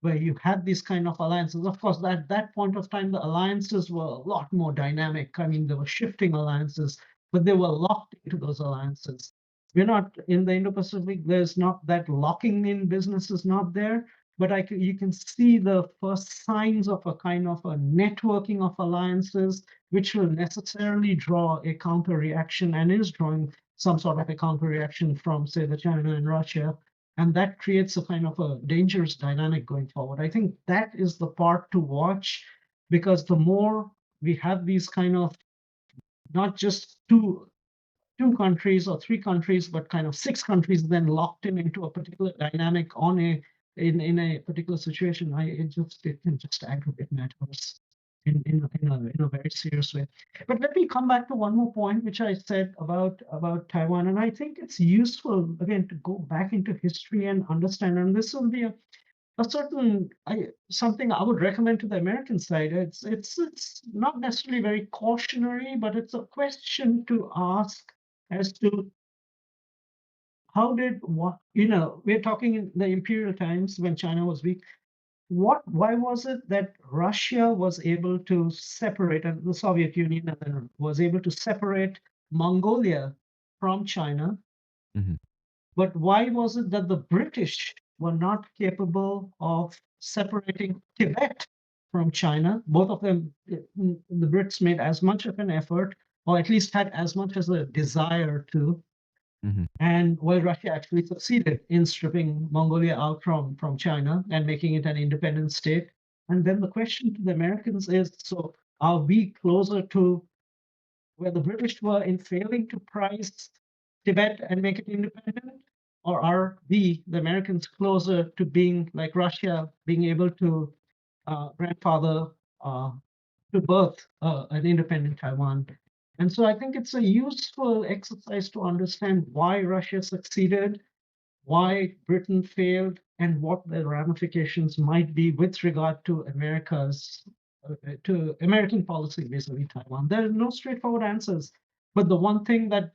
where you had these kind of alliances. Of course, at that point of time, the alliances were a lot more dynamic. I mean, there were shifting alliances, but they were locked into those alliances. We're not in the Indo-Pacific. There's not that locking in business is not there, but you can see the first signs of a kind of a networking of alliances, which will necessarily draw a counter reaction, and is drawing some sort of a counter reaction from, say, the China and Russia. And that creates a kind of a dangerous dynamic going forward. I think that is the part to watch, because the more we have these kind of, not just two countries or three countries, but kind of six countries then locked into a particular dynamic in a particular situation, it can just aggravate matters in a very serious way. But let me come back to one more point, which I said about Taiwan, and I think it's useful again to go back into history and understand. And this will be a certain something I would recommend to the American side. It's not necessarily very cautionary, but it's a question to ask as to how did what we're talking in the imperial times when China was weak. Why was it that Russia was able to separate, and the Soviet Union, and then was able to separate Mongolia from China, Mhm. But why was it that the British were not capable of separating Tibet from China? Both of them, the Brits made as much of an effort, or at least had as much as a desire to. Mhm. And while Russia actually succeeded in stripping Mongolia out from China and making it an independent state. And then the question to the Americans is, so are we closer to where the British were in failing to prize Tibet and make it independent? Or are we, the Americans, closer to being like Russia, being able to grandfather uh, to birth an independent Taiwan? And so I think it's a useful exercise to understand why Russia succeeded, why Britain failed, and what the ramifications might be with regard to to American policy vis-a-vis Taiwan. There are no straightforward answers, but the one thing that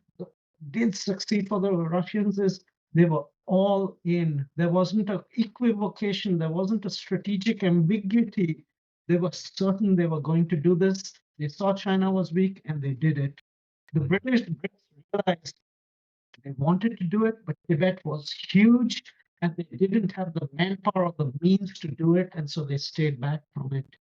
did succeed for the Russians is they were all in. There wasn't an equivocation. There wasn't a strategic ambiguity. They were certain they were going to do this. They saw China was weak and they did it. The Brits realized they wanted to do it, but Tibet was huge and they didn't have the manpower or the means to do it, and so they stayed back from it.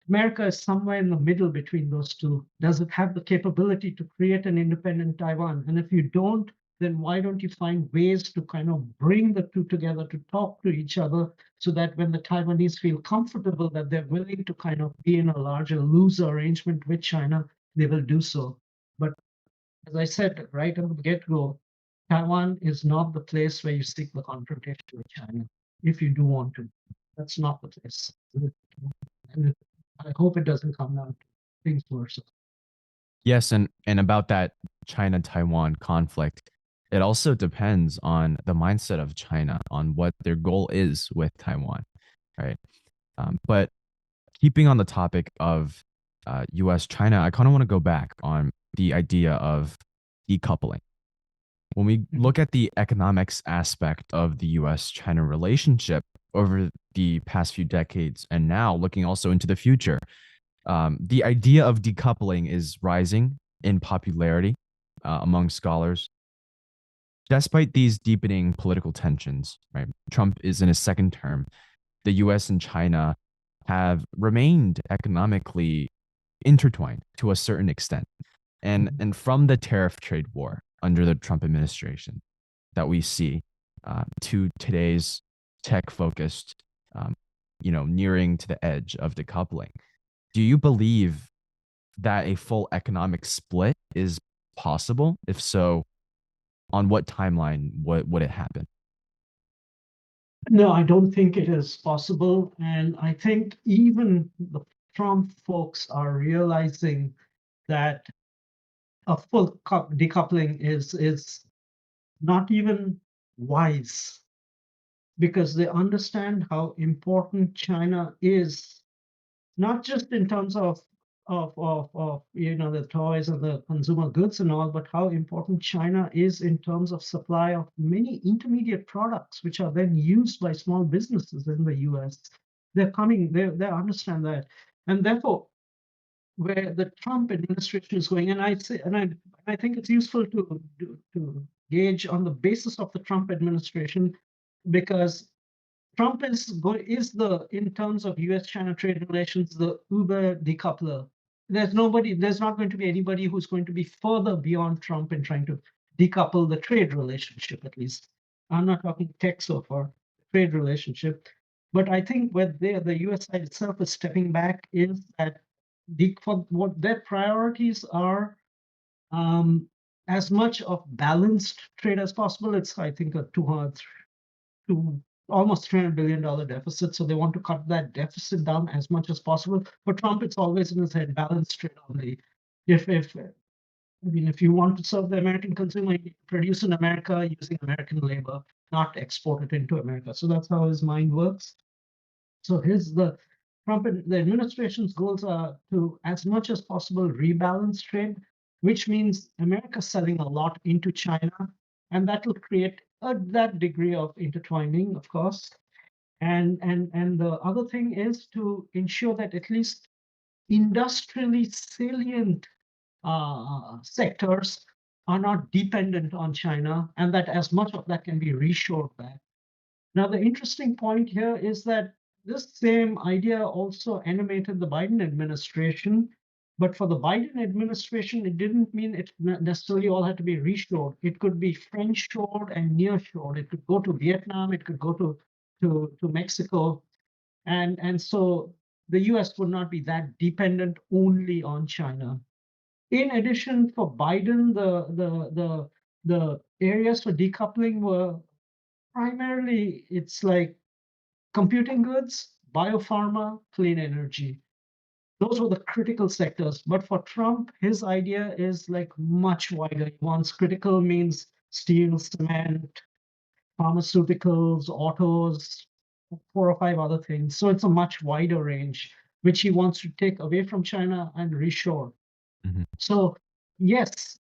America is somewhere in the middle between those two. Does it have the capability to create an independent Taiwan? And if you don't, then why don't you find ways to kind of bring the two together to talk to each other so that when the Taiwanese feel comfortable that they're willing to kind of be in a larger loose arrangement with China, they will do so. But as I said right at the get-go, Taiwan is not the place where you seek the confrontation with China. If you do want to, that's not the place. And I hope it doesn't come down to things worse. Yes, and about that China Taiwan conflict, it also depends on the mindset of China on what their goal is with Taiwan, right? But keeping on the topic of U.S. China, I kind of want to go back on the idea of decoupling. When we Mhm. look at the economics aspect of the US China relationship over the past few decades, and now looking also into the future, the idea of decoupling is rising in popularity among scholars. Despite these deepening political tensions, right? Trump is in his second term. The US and China have remained economically intertwined to a certain extent. And from the tariff trade war under the Trump administration that we see to today's tech focused, um, nearing to the edge of decoupling, do you believe that a full economic split is possible? If so, on what timeline would it happen? No, I don't think it is possible. And I think even the Trump folks are realizing that a full decoupling is not even wise because they understand how important China is, not just in terms of the toys and the consumer goods and all, but how important China is in terms of supply of many intermediate products, which are then used by small businesses in the US. They understand that. And therefore, where the Trump administration is going, and I think it's useful to gauge on the basis of the Trump administration, because Trump is the in terms of U.S.-China trade relations the uber decoupler. There's not going to be anybody who's going to be further beyond Trump in trying to decouple the trade relationship. At least I'm not talking tech so far, trade relationship. But I think where the U.S. side itself is stepping back is that for what their priorities are, um, as much of balanced trade as possible. It's I think a 200 to almost $300 billion deficit. So they want to cut that deficit down as much as possible. For Trump, it's always in his head, balanced trade only. If you want to serve the American consumer, you produce in America using American labor, not export it into America. So that's how his mind works. So the administration's goals are to, as much as possible, rebalance trade, which means America selling a lot into China, and that will create that degree of intertwining, of course. And the other thing is to ensure that at least industrially salient sectors are not dependent on China, and that as much of that can be reshored back. Now, the interesting point here is that this same idea also animated the Biden administration. But for the Biden administration, it didn't mean it necessarily all had to be reshored. It could be French-shored and near-shored. It could go to Vietnam. It could go to Mexico. And so the US would not be that dependent only on China. In addition, for Biden, the areas for decoupling were primarily, it's like computing goods, biopharma, clean energy. Those were the critical sectors. But for Trump, his idea is like much wider. He wants critical means steel, cement, pharmaceuticals, autos, 4 or 5 other things. So it's a much wider range, which he wants to take away from China and reshore. Mhm. So yes,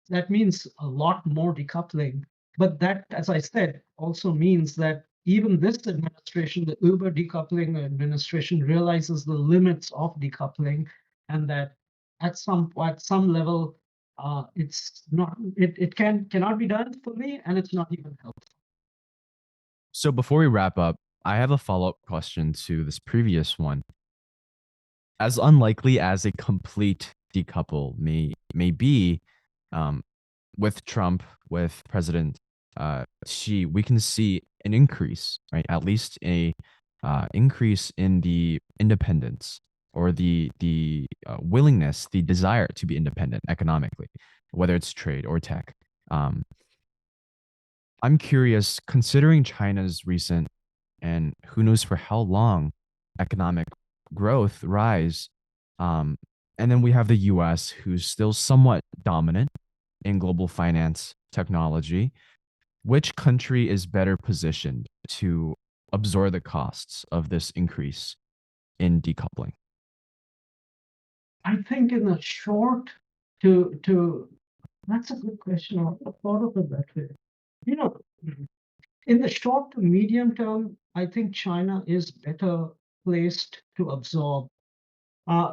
that means a lot more decoupling. But that, as I said, also means that even this administration, the Uber decoupling administration, realizes the limits of decoupling, and that at some level, it cannot be done fully, and it's not even helpful. So before we wrap up, I have a follow-up question to this previous one. As unlikely as a complete decouple may be, um, with Trump, with President Xi, we can see an increase, right? At least a increase in the independence or the willingness, the desire to be independent economically, whether it's trade or tech. Um, I'm curious, considering China's recent and who knows for how long economic growth rise, um, and then we have the U.S. who's still somewhat dominant in global finance technology. Which country is better positioned to absorb the costs of this increase in decoupling? I think in the short to that's a good question. I never thought of it that way. You know, in the short to medium term, I think China is better placed to absorb.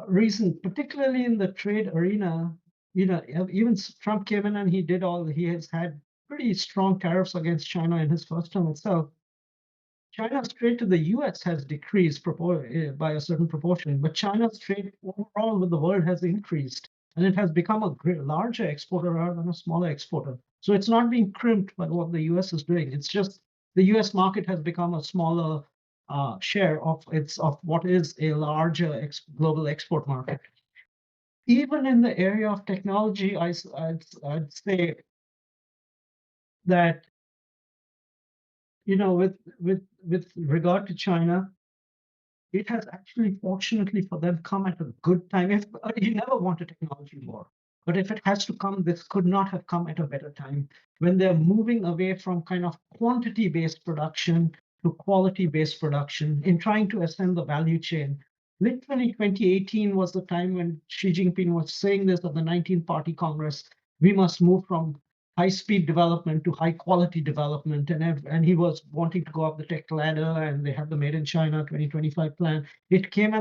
Reason, particularly in the trade arena, even Trump came in and he has had pretty strong tariffs against China in his first term itself. China's trade to the US has decreased by a certain proportion, but China's trade overall with the world has increased, and it has become a larger exporter rather than a smaller exporter. So it's not being crimped by what the US is doing. It's just the US market has become a smaller share of what is a larger global export market. Even in the area of technology, I'd say that with regard to China, it has actually, fortunately for them, come at a good time. If you never want a technology war, but if it has to come, this could not have come at a better time when they're moving away from kind of quantity-based production to quality-based production in trying to ascend the value chain. Literally, 2018 was the time when Xi Jinping was saying this at the 19th Party Congress. We must move from high-speed development to high-quality development, and he was wanting to go up the tech ladder, and they had the Made in China 2025 plan. It came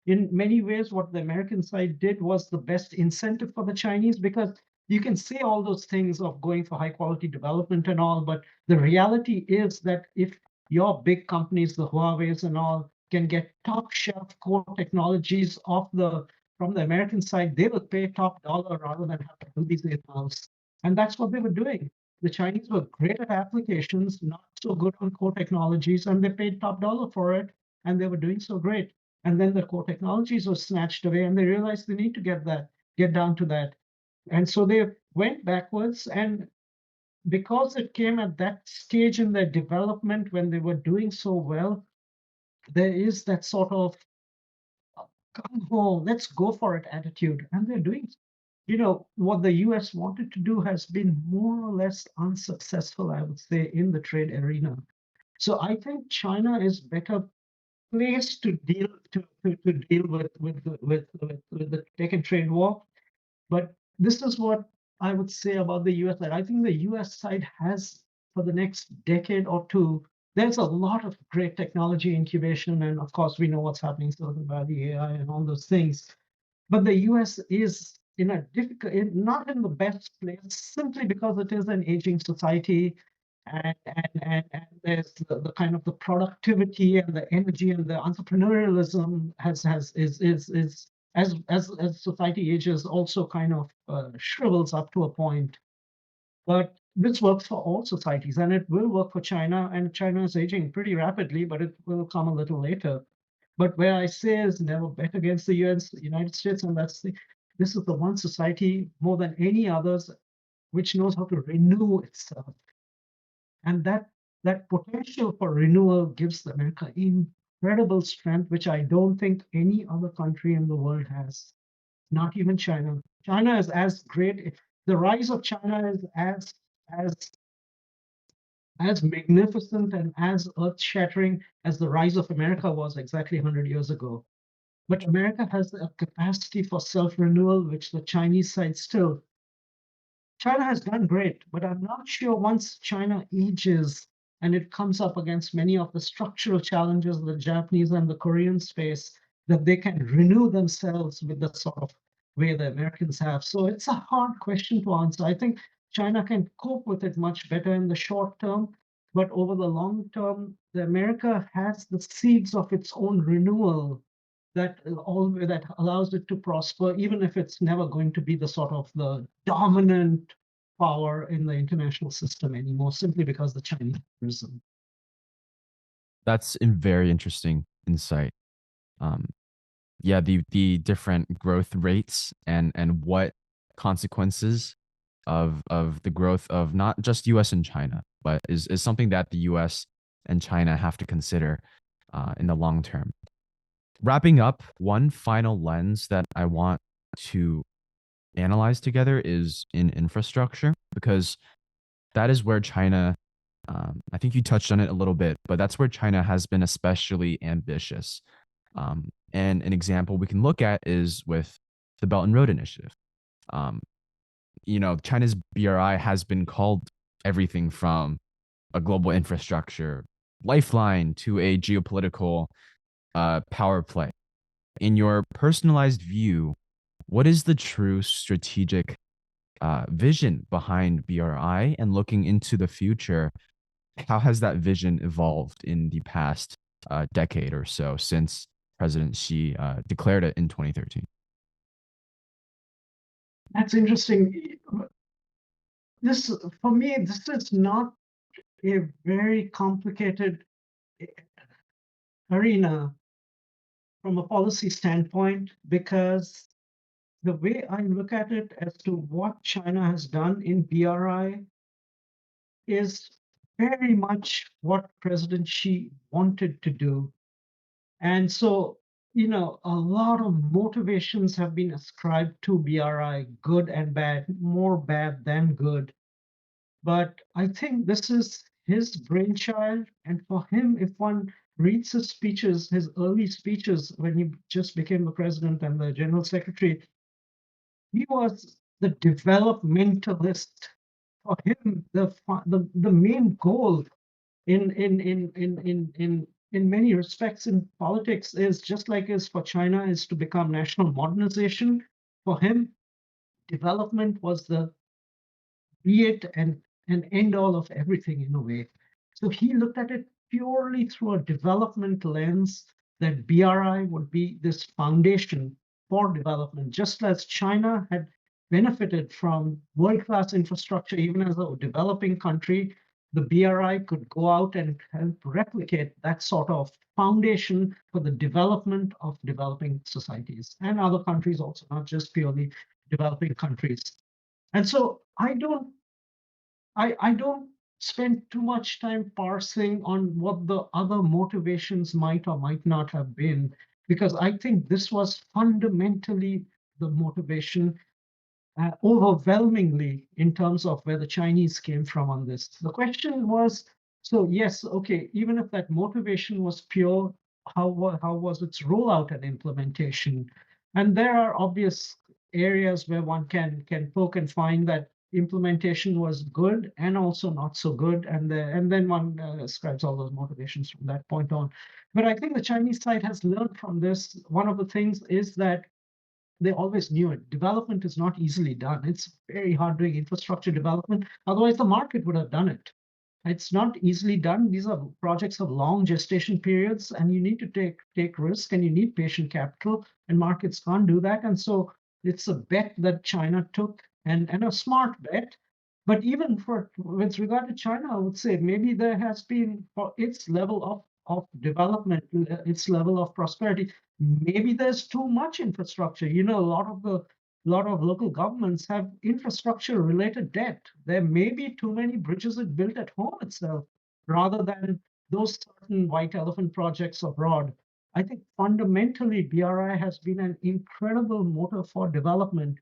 in many ways, what the American side did was the best incentive for the Chinese, because you can say all those things of going for high-quality development and all, but the reality is that if your big companies, the Huawei's and all, can get top-shelf core technologies from the American side, they will pay top dollar rather than have to do these in-house. And that's what they were doing. The Chinese were great at applications, not so good on core technologies, and they paid top dollar for it, and they were doing so great. And then the core technologies were snatched away, and they realized they need to get down to that. And so they went backwards. And because it came at that stage in their development when they were doing so well, there is that sort of come home, let's go for it attitude. And they're doing what the US wanted to do has been more or less unsuccessful, I would say, in the trade arena. So I think China is better placed to deal with the tech and trade war. But this is what I would say about the US side. I think the US side has, for the next decade or two, there's a lot of great technology incubation. And of course, we know what's happening, Silicon Valley, AI, and all those things. But the US is in a difficult, not in the best place, simply because it is an aging society, and there's the kind of the productivity and the energy and the entrepreneurialism is as society ages also kind of shrivels up to a point. But this works for all societies, and it will work for China. And China is aging pretty rapidly, but it will come a little later. But where I say is never bet against the United States, and this is the one society more than any others which knows how to renew itself, and that potential for renewal gives America incredible strength, which I don't think any other country in the world has. Not even China. China is as great. The rise of China is as as magnificent and as earth-shattering as the rise of America was exactly 100 years ago. But America has a capacity for self-renewal, which the Chinese side still. China has done great, but I'm not sure once China ages and it comes up against many of the structural challenges the Japanese and the Koreans face, that they can renew themselves with the sort of way the Americans have. So it's a hard question to answer. I think China can cope with it much better in the short term, but over the long term, the America has the seeds of its own renewal that allows it to prosper, even if it's never going to be the sort of the dominant power in the international system anymore, simply because the Chinese have risen. That's a very interesting insight. Um, yeah, the different growth rates and what consequences of the growth of not just U.S. and China, but is something that the U.S. and China have to consider in the long term. Wrapping up, one final lens that I want to analyze together is in infrastructure, because that is where China, I think you touched on it a little bit, but that's where China has been especially ambitious. And an example we can look at is with the Belt and Road Initiative. Um, China's BRI has been called everything from a global infrastructure lifeline to a geopolitical power play. In your personalized view, what is the true strategic vision behind BRI, and looking into the future, how has that vision evolved in the past decade or so since President Xi declared it in 2013? That's interesting. This, for me, this is not a very complicated arena from a policy standpoint, because the way I look at it as to what China has done in BRI is very much what President Xi wanted to do. And so, a lot of motivations have been ascribed to BRI, good and bad, more bad than good. But I think this is his brainchild. And for him, if one reads his speeches, his early speeches when he just became the president and the general secretary, he was the developmentalist. For him, the main goal in many respects in politics is just like is for China is to become national modernization. For him, development was the be it and end all of everything in a way. So he looked at it purely through a development lens, that BRI would be this foundation for development, just as China had benefited from world-class infrastructure, even as a developing country. The BRI could go out and help replicate that sort of foundation for the development of developing societies and other countries also, not just purely developing countries. And so I don't spend too much time parsing on what the other motivations might or might not have been, because I think this was fundamentally the motivation, overwhelmingly, in terms of where the Chinese came from on this. The question was, so yes, okay, even if that motivation was pure, how was its rollout and implementation? And there are obvious areas where one can poke and find that implementation was good and also not so good, and then one ascribes all those motivations from that point on. But I think the Chinese side has learned from this. One of the things is that they always knew it. Development is not easily done. It's very hard doing infrastructure development. Otherwise, the market would have done it. It's not easily done. These are projects of long gestation periods, and you need to take risk, and you need patient capital, and markets can't do that. And so it's a bet that China took, and a smart bet. But even for with regard to China, I would say maybe there has been for its level of development, its level of prosperity, maybe there's too much infrastructure. You know, a lot of local governments have infrastructure related debt. There may be too many bridges it built at home itself rather than those certain white elephant projects abroad. I think fundamentally BRI has been an incredible motor for development.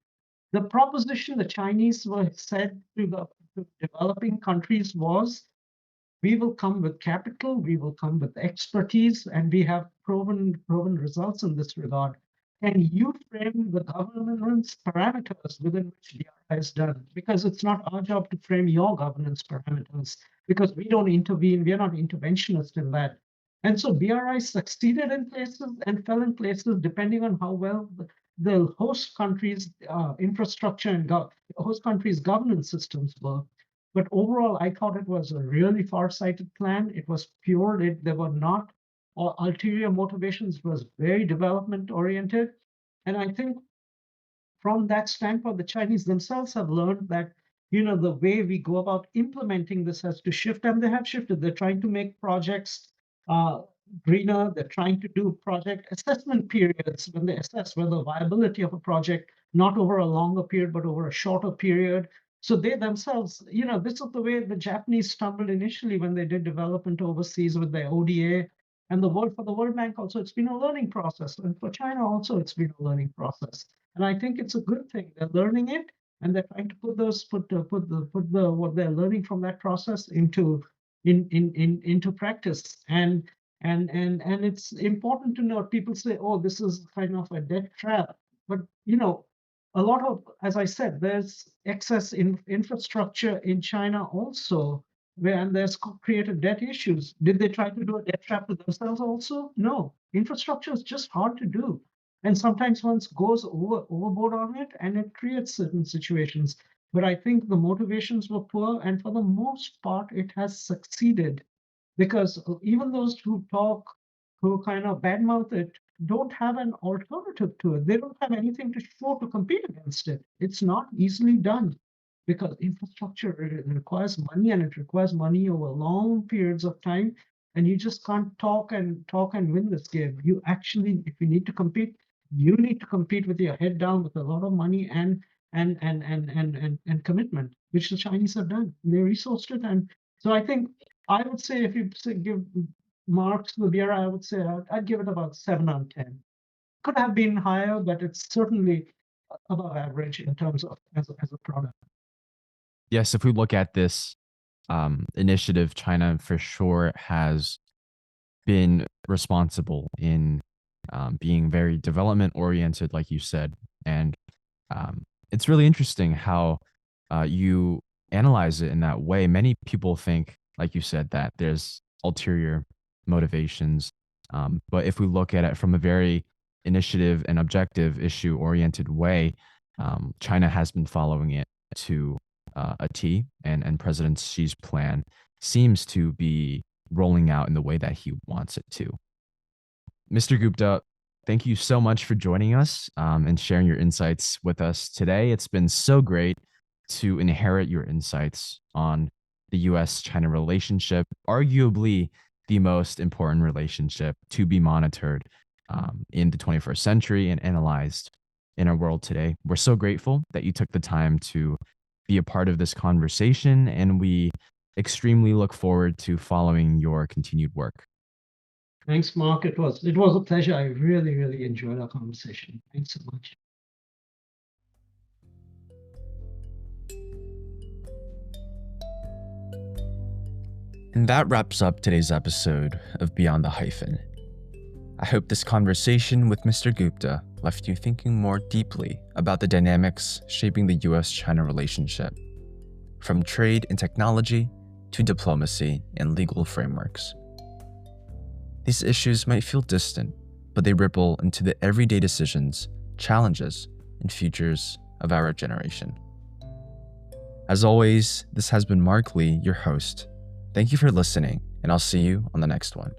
The proposition the Chinese were said to developing countries was, we will come with capital, we will come with expertise, and we have proven results in this regard. And you frame the governance parameters within which DRI is done, because it's not our job to frame your governance parameters, because we don't intervene, we are not interventionists in that. And so BRI succeeded in places and fell in places depending on how well the host country's infrastructure and host country's governance systems were. But overall, I thought it was a really far-sighted plan. It was pure. There were not ulterior motivations. It was very development-oriented. And I think from that standpoint, the Chinese themselves have learned that, you know, the way we go about implementing this has to shift, and they have shifted. They're trying to make projects uh, greener. They're trying to do project assessment periods when they assess whether the viability of a project, not over a longer period, but over a shorter period. So they themselves, you know, this is the way the Japanese stumbled initially when they did development overseas with their ODA. And for the World Bank also, it's been a learning process. And for China also, it's been a learning process. And I think it's a good thing. They're learning it, and they're trying to put the what they're learning from that process into practice. And it's important to note. People say, "Oh, this is kind of a debt trap," but you know, a lot of, as I said, there's excess infrastructure in China also, and there's created debt issues. Did they try to do a debt trap to themselves also? No. Infrastructure is just hard to do. And sometimes one goes overboard on it, and it creates certain situations. But I think the motivations were poor, and for the most part, it has succeeded, because even those who kind of badmouth it, don't have an alternative to it. They don't have anything to show to compete against it. It's not easily done, because infrastructure requires money, and it requires money over long periods of time. And you just can't talk and win this game. You actually, if you need to compete, you need to compete with your head down, with a lot of money and commitment, which the Chinese have done. They resourced it. And so I think I would say, if you give marks to the beer, I would say I'd give it about 7 out of 10. Could have been higher, but it's certainly above average in terms of as a product. Yes, if we look at this initiative, China for sure has been responsible in being very development oriented, like you said. And it's really interesting how you analyze it in that way. Many people think, like you said, that there's ulterior motivations. But if we look at it from a very initiative and objective issue oriented way, China has been following it to a T, and President Xi's plan seems to be rolling out in the way that he wants it to. Mr. Gupta, thank you so much for joining us and sharing your insights with us today. It's been so great to inherit your insights on the US China relationship, arguably the most important relationship to be monitored in the 21st century and analyzed in our world today. We're so grateful that you took the time to be a part of this conversation, and we extremely look forward to following your continued work. Thanks, Mark. It was a pleasure. I really enjoyed our conversation. Thanks so much. And that wraps up today's episode of Beyond the Hyphen. I hope this conversation with Mr. Gupta left you thinking more deeply about the dynamics shaping the US-China relationship, from trade and technology to diplomacy and legal frameworks. These issues might feel distant, but they ripple into the everyday decisions challenges, and futures of our generation. As always, this has been Mark Lee, your host. Thank you for listening, and I'll see you on the next one.